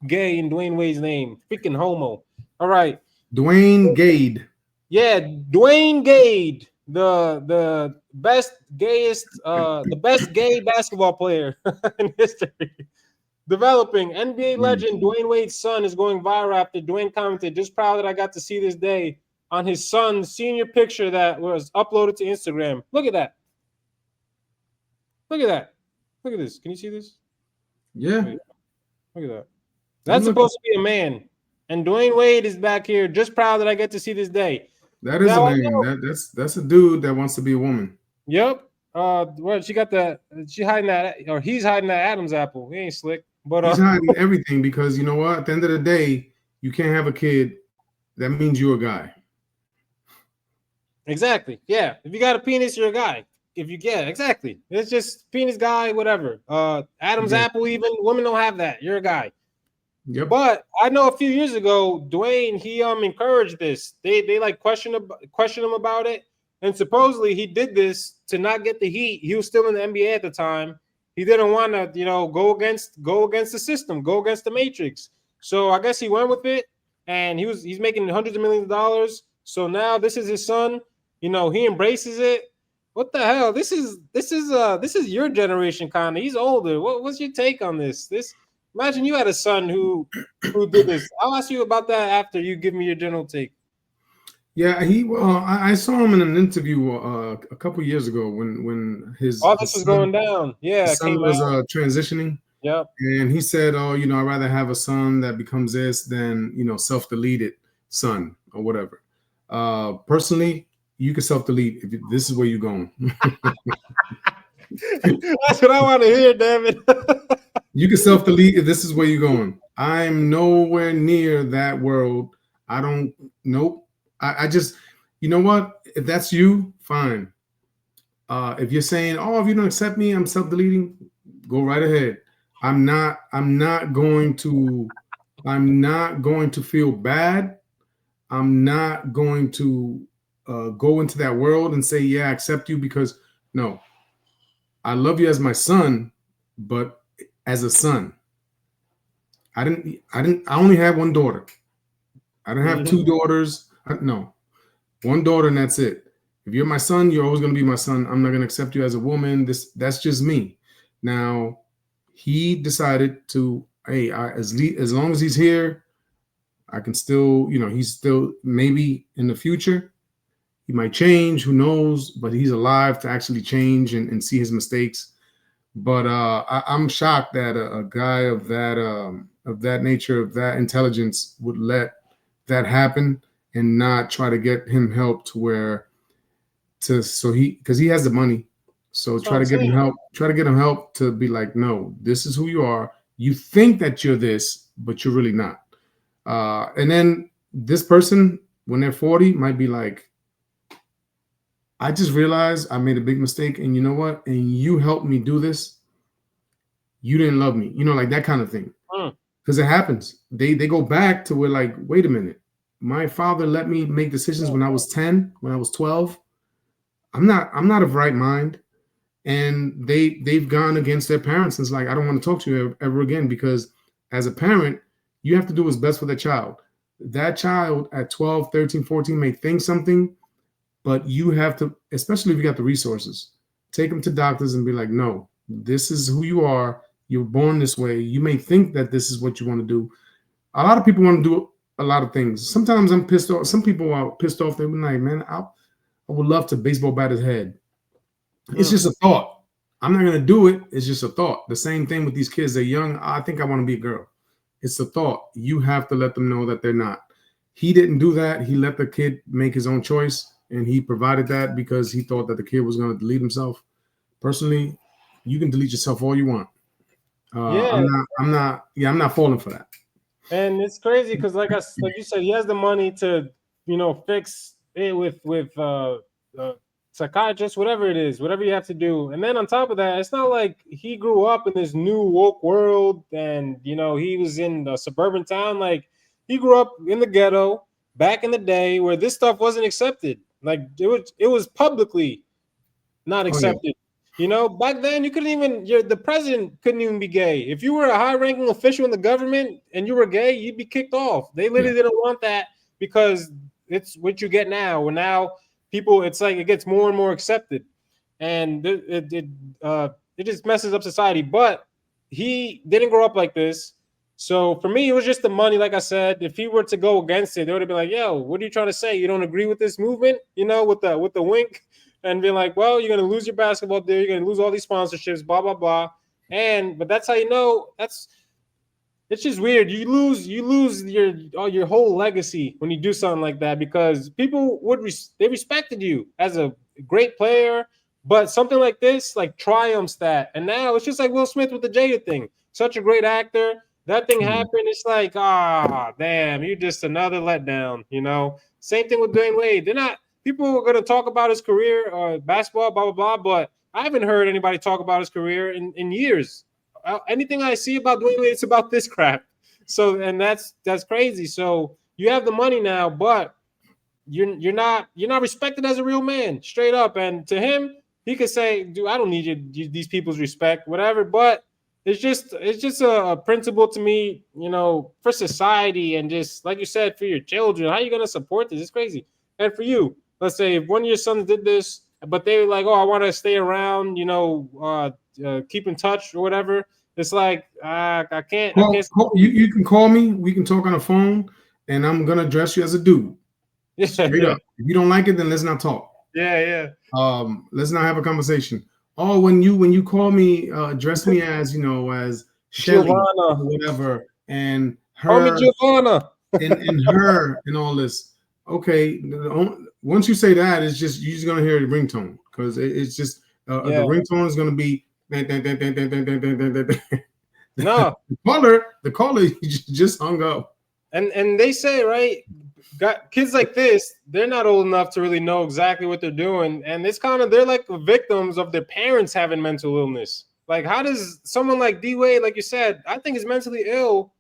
gay in Dwayne Wade's name? Freaking homo. All right. Dwayne Gade. Yeah, Dwayne Gade, the best gay basketball player in history. Developing NBA legend Dwayne Wade's son is going viral after Dwayne commented, "Just proud that I got to see this day," on his son's senior picture that was uploaded to Instagram. Look at that. Look at that. Look at this. Can you see this? Yeah. Look at that. That's supposed to be a man. And Dwayne Wade is back here, just proud that I get to see this day. That is now, a man. That's a dude that wants to be a woman. Yep. Well, she hiding that, or he's hiding that Adam's apple. He ain't slick, but he's hiding everything because you know what? At the end of the day, you can't have a kid. That means you're a guy. Exactly. Yeah. If you got a penis, you're a guy. Exactly. It's just penis guy, whatever. Adam's apple, even women don't have that. You're a guy. Yep. But I know a few years ago, Dwayne, he encouraged this. They like question him about it. And supposedly he did this to not get the heat. He was still in the NBA at the time. He didn't want to, go against the system, go against the matrix. So I guess he went with it, and he's making hundreds of millions of dollars. So now this is his son. He embraces it. What the hell? This is your generation, kind of. He's older. What's your take on this? Imagine you had a son who did this. I'll ask you about that after you give me your general take. Yeah, I saw him in an interview a couple years ago when his this was going down. Yeah, his son was transitioning. Yep. And he said, I'd rather have a son that becomes this than self-deleted son or whatever. Personally, you can self-delete if this is where you're going. That's what I want to hear, damn it. You can self-delete if this is where you're going. I'm nowhere near that world. Nope. I just, you know what? If that's you, fine. If you're saying, if you don't accept me, I'm self-deleting, go right ahead. I'm not going to feel bad. I'm not going to go into that world and say, yeah, I accept you, because no, I love you as my son, but as a son. I only had one daughter. I don't have two daughters. No, one daughter, and that's it. If you're my son, you're always going to be my son. I'm not going to accept you as a woman. That's just me. Now, he decided to, hey, as long as he's here, I can still, he's still, maybe in the future, he might change, who knows, but he's alive to actually change and see his mistakes. But I'm shocked that a guy of that nature, of that intelligence, would let that happen and not try to get him help because he has the money. So try to get him help to be like, no, this is who you are. You think that you're this, but you're really not. And then this person, when they're 40, might be like, I just realized I made a big mistake, and you know what? And you helped me do this. You didn't love me, like that kind of thing. Because it happens. They go back to where, like, wait a minute. My father let me make decisions when I was 10, when I was 12. I'm not of right mind. And they've gone against their parents. And it's like, I don't want to talk to you ever again, because as a parent, you have to do what's best for the child. That child at 12, 13, 14 may think something, but you have to, especially if you got the resources, take them to doctors and be like, no, this is who you are. You're born this way. You may think that this is what you want to do. A lot of people want to do a lot of things. Sometimes I'm pissed off. Some people are pissed off. They're like, man, I would love to baseball bat his head. It's just a thought. I'm not going to do it. It's just a thought. The same thing with these kids. They're young. I think I want to be a girl. It's a thought. You have to let them know that they're not. He didn't do that. He let the kid make his own choice, and he provided that because he thought that the kid was going to delete himself. Personally, you can delete yourself all you want. I'm not falling for that. And it's crazy because, like you said, he has the money to, fix it with psychiatrist, whatever it is, whatever you have to do. And then on top of that, it's not like he grew up in this new woke world and, he was in a suburban town. Like, he grew up in the ghetto back in the day where this stuff wasn't accepted. Like, it was publicly not accepted. Back then you couldn't even, the president couldn't even be gay. If you were a high-ranking official in the government and you were gay, you'd be kicked off. They literally didn't want that because it's what you get now. Where now people, it's like it gets more and more accepted, and it just messes up society. But he didn't grow up like this. So for me, it was just the money. Like I said, if he were to go against it, they would have been like, "Yo, what are you trying to say? You don't agree with this movement?" With the wink. and being like, well, you're gonna lose your basketball deal, you're gonna lose all these sponsorships, blah blah blah. But that's how you know it's just weird. You lose your whole legacy when you do something like that, because people they respected you as a great player, but something like this like triumphs that. And now it's just like Will Smith with the Jada thing. Such a great actor. That thing happened. It's like, damn, you're just another letdown, you know. Same thing with Dwayne Wade. People are gonna talk about his career, basketball, blah blah blah, but I haven't heard anybody talk about his career in years. Anything I see about Dwayne Wade, it's about this crap. So, and that's crazy. So you have the money now, but you're not respected as a real man, straight up. And to him, he could say, "Dude, I don't need these people's respect, whatever." But it's just a principle to me, you know, for society, and just like you said, for your children. How are you gonna support this? It's crazy. And for you, let's say if one of your sons did this, but they were like, "Oh, I want to stay around," you know, keep in touch or whatever. It's like I can't. You can call me. We can talk on the phone, and I'm gonna address you as a dude. Straight up. If you don't like it, then let's not talk. Yeah. Let's not have a conversation. Oh, when you call me, address me as, you know, as Shelly or whatever, and her, call me Giovanna, and her, and all this. Okay, once you say that, it's just you're just gonna hear the ringtone, because it's just the ringtone is gonna be. No, the caller just hung up. And they say, right, got kids like this, they're not old enough to really know exactly what they're doing, and it's kind of, they're like victims of their parents having mental illness. Like, how does someone like D Wade, like you said, I think is mentally ill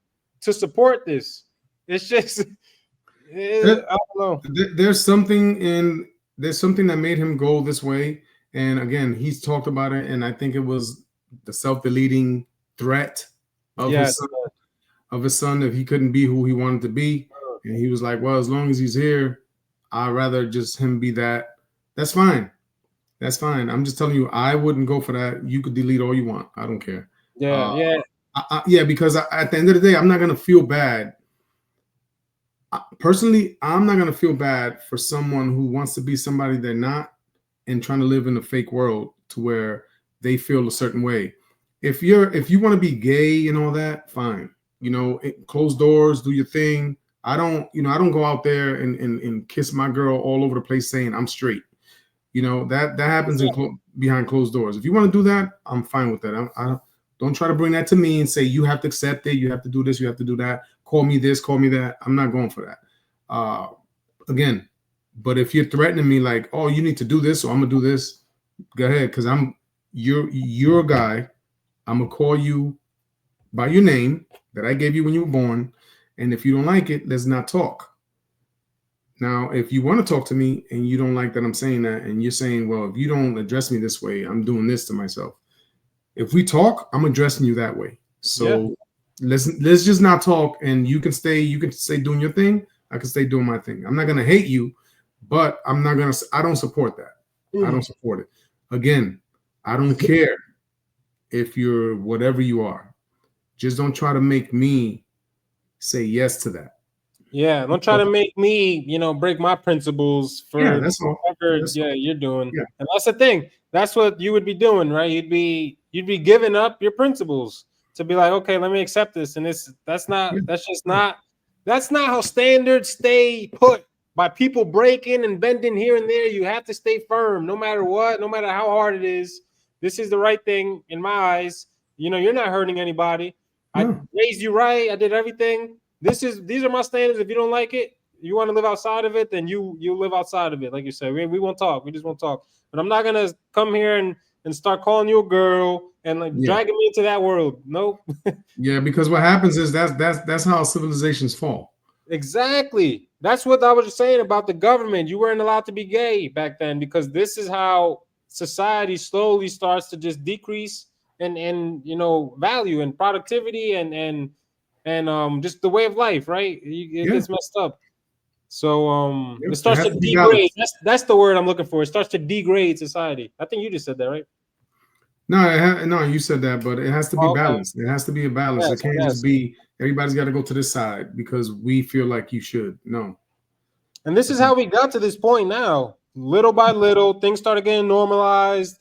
to support this? It's just I don't know. There's something that made him go this way. And again, he's talked about it, and I think it was the self-deleting threat of his son if he couldn't be who he wanted to be. And he was like, well, as long as he's here, I'd rather just him be that. That's fine. That's fine. I'm just telling you, I wouldn't go for that. You could delete all you want. I don't care. Yeah. Because at the end of the day, I'm not going to feel bad. Personally, I'm not going to feel bad for someone who wants to be somebody they're not, and trying to live in a fake world to where they feel a certain way. If you want to be gay and all that, fine. You know, close doors, do your thing. I don't go out there and kiss my girl all over the place saying I'm straight. You know, that happens behind closed doors. If you want to do that, I'm fine with that. I don't try to bring that to me and say you have to accept it, you have to do this, you have to do that. Call me this, call me that. I'm not going for that. Again. But if you're threatening me like, oh, you need to do this, or I'm gonna do this, go ahead, because you're a guy. I'm gonna call you by your name that I gave you when you were born, and if you don't like it, let's not talk. Now, if you want to talk to me and you don't like that I'm saying that, and you're saying, well, if you don't address me this way, I'm doing this to myself. If we talk, I'm addressing you that way. So let's just not talk, and you can stay doing your thing. I can stay doing my thing. I'm not gonna hate you. But I don't support that. I don't support it. Again, I don't care if you're whatever you are. Just don't try to make me say yes to that. Yeah, don't try to make me, you know, break my principles for whatever you're doing. Yeah. And that's the thing. That's what you would be doing, right? You'd be giving up your principles to be like, okay, let me accept this. And that's not how standards stay put. By people breaking and bending here and there, you have to stay firm no matter what, no matter how hard it is. This is the right thing in my eyes. You know, you're not hurting anybody. I raised you right. I did everything. These are my standards. If you don't like it, you want to live outside of it, then you live outside of it. Like you said, we won't talk. We just won't talk. But I'm not gonna come here and start calling you a girl and like dragging me into that world. Nope. Yeah, because what happens is that's how civilizations fall. Exactly. That's what I was just saying about the government. You weren't allowed to be gay back then, because this is how society slowly starts to just decrease and you know, value and productivity and just the way of life, right? It gets messed up. So it starts to degrade. That's the word I'm looking for. It starts to degrade society. I think you just said that, right? No, you said that, but it has to be balanced. It has to be a balance. It can't just be everybody's got to go to this side because we feel like you should. No. And this is how we got to this point now. little by little, things started getting normalized.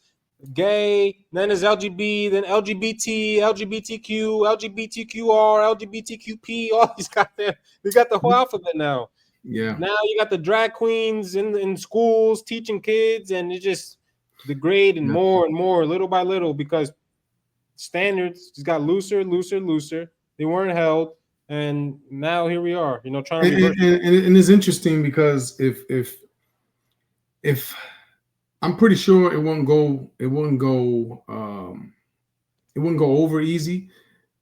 Gay, then there's LGB, then LGBT, LGBTQ, LGBTQR, LGBTQP. All these goddamn, we got the whole alphabet now. Yeah. Now you got the drag queens in schools teaching kids, and it just degrading more and more, little by little, because standards just got looser. They weren't held, and now here we are, trying to reverse. And it's interesting because if I'm pretty sure it wouldn't go over easy,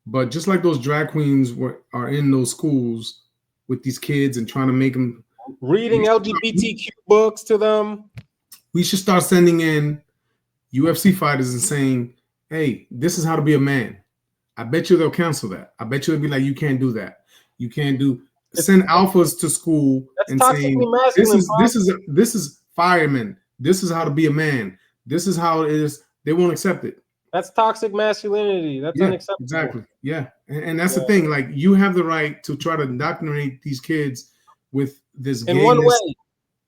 but just like those drag queens are in those schools with these kids and trying to make them reading LGBTQ books to them. We should start sending in UFC fighters and saying, hey, this is how to be a man. I bet you they'll cancel that. I bet you they'll be like, you can't do that. You can't send alphas to school and saying, this is firemen. This is how to be a man. This is how it is. They won't accept it. That's toxic masculinity. That's unacceptable. Exactly. Yeah. And that's the thing. Like, you have the right to try to indoctrinate these kids with this in one way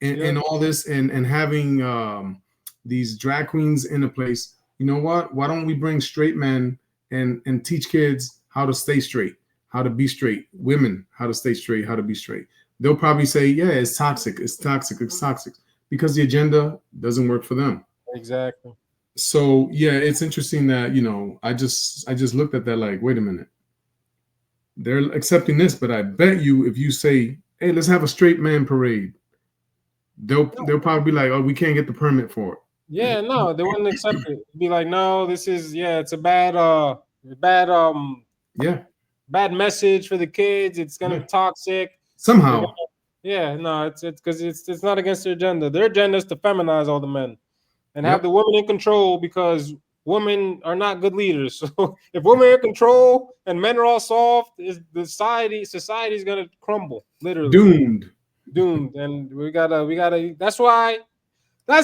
and all this and having these drag queens in a place. You know what? Why don't we bring straight men and teach kids how to stay straight, how to be straight, women, how to stay straight, how to be straight. They'll probably say, yeah, it's toxic, because the agenda doesn't work for them. Exactly. So yeah, it's interesting that, I just looked at that like, wait a minute. They're accepting this, but I bet you if you say, hey, let's have a straight man parade, they'll probably be like, oh, we can't get the permit for it. Yeah, no, they wouldn't accept it. Be like, no, this is it's a bad message for the kids. It's gonna be toxic somehow. Yeah, no, it's because it's not against their agenda. Their agenda is to feminize all the men and have the women in control, because women are not good leaders. So if women are in control and men are all soft, the society is gonna crumble, literally. Doomed. And we gotta. That's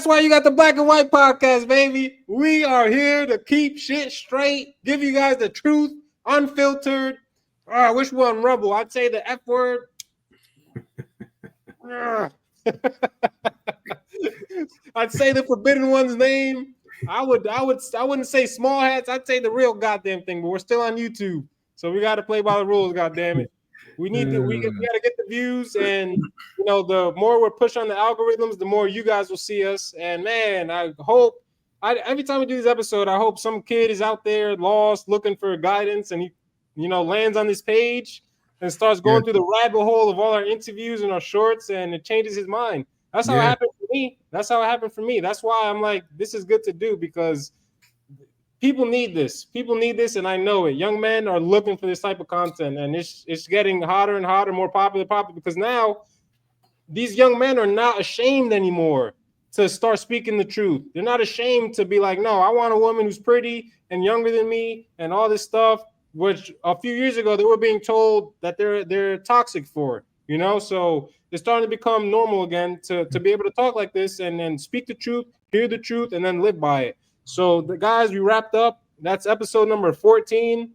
why you got the Black and White podcast, baby. We are here to keep shit straight, give you guys the truth, unfiltered. I wish we were on Rebel. I'd say the F word. I'd say the forbidden one's name. I wouldn't say small hats. I'd say the real goddamn thing. But we're still on YouTube, so we got to play by the rules. Goddamn it, we got to get the views, and the more we're pushed on the algorithms, the more you guys will see us. And man, I hope every time we do this episode, I hope some kid is out there lost, looking for guidance, and he lands on this page and starts going through the rabbit hole of all our interviews and our shorts, and it changes his mind. That's how it happened for me. That's why I'm like, this is good to do, because people need this. And I know it. Young men are looking for this type of content, and it's getting hotter and hotter, more popular, because now these young men are not ashamed anymore to start speaking the truth. They're not ashamed to be like, no, I want a woman who's pretty and younger than me and all this stuff, which a few years ago they were being told that they're toxic for, so it's starting to become normal again to be able to talk like this and then speak the truth, hear the truth, and then live by it. So the guys, we wrapped up. That's episode number 14.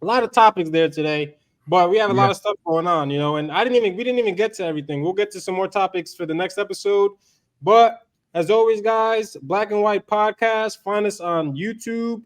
A lot of topics there today, but we have a lot of stuff going on, and we didn't even get to everything. We'll get to some more topics for the next episode. But as always, guys, Black and White Podcast. Find us on YouTube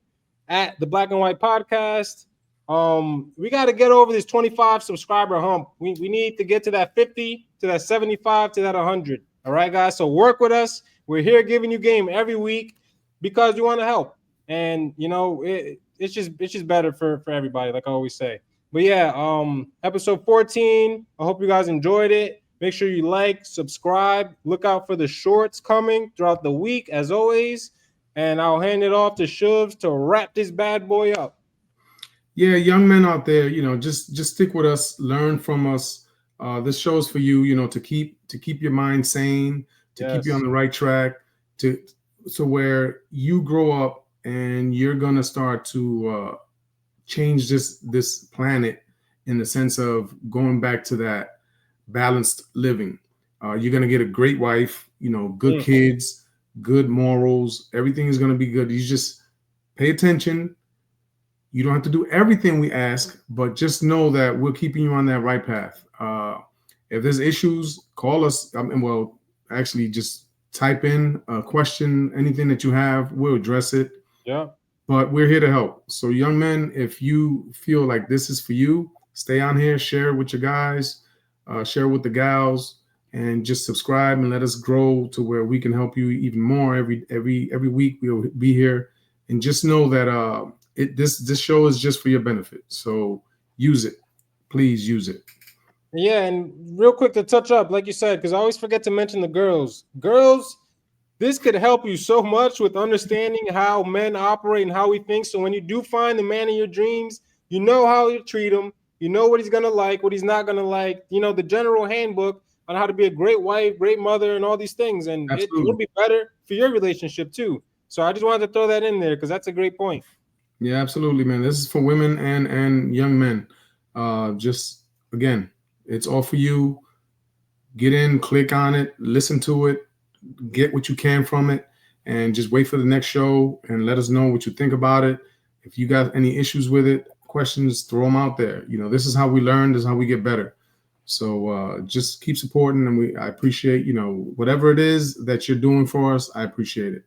at the Black and White Podcast. We got to get over this 25 subscriber hump. We need to get to that 50, to that 75, to that 100. All right, guys. So work with us. We're here giving you game every week because we want to help. And it's just better for everybody, like I always say. But yeah, episode 14. I hope you guys enjoyed it. Make sure you like, subscribe, look out for the shorts coming throughout the week, as always. And I'll hand it off to Chuv to wrap this bad boy up. Yeah, young men out there, just stick with us, learn from us. This show is for you, to keep your mind sane, to keep you on the right track, so where you grow up and you're gonna start to change this planet in the sense of going back to that balanced living. You're gonna get a great wife, good kids, good morals. Everything is gonna be good. You just pay attention. You don't have to do everything we ask, but just know that we're keeping you on that right path. If there's issues, call us. Actually, just type in a question, anything that you have, we'll address it. Yeah. But we're here to help. So young men, if you feel like this is for you, stay on here, share it with your guys, share it with the gals, and just subscribe and let us grow to where we can help you even more. Every week we'll be here, and just know that this show is just for your benefit. So use it, please use it. Yeah, and real quick to touch up, like you said, because I always forget to mention the girls. Girls, this could help you so much with understanding how men operate and how we think. So when you do find the man in your dreams, you know how you treat him. You know what he's going to like, what he's not going to like. You know, the general handbook on how to be a great wife, great mother, and all these things. And it will be better for your relationship too. So I just wanted to throw that in there because that's a great point. Yeah, absolutely, man. This is for women and young men. Just, again, it's all for you. Get in, click on it, listen to it, get what you can from it, and just wait for the next show and let us know what you think about it. If you got any issues with it, questions, throw them out there. You know, this is how we learn, this is how we get better. So just keep supporting, and I appreciate, you know, whatever it is that you're doing for us, I appreciate it.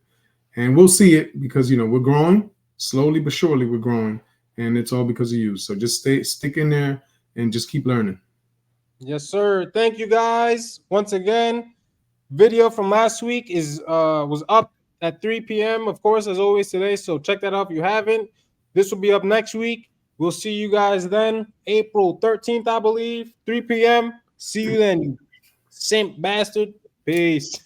And we'll see it because, you know, we're growing slowly but surely, we're growing, and it's all because of you. So just stick in there and just keep learning. Yes, sir. Thank you guys once again. Video from last week was up at 3 p.m. of course, as always today. So check that out if you haven't. This will be up next week. We'll see you guys then, April 13th, I believe, 3 p.m. See you then, you simp bastard. Peace.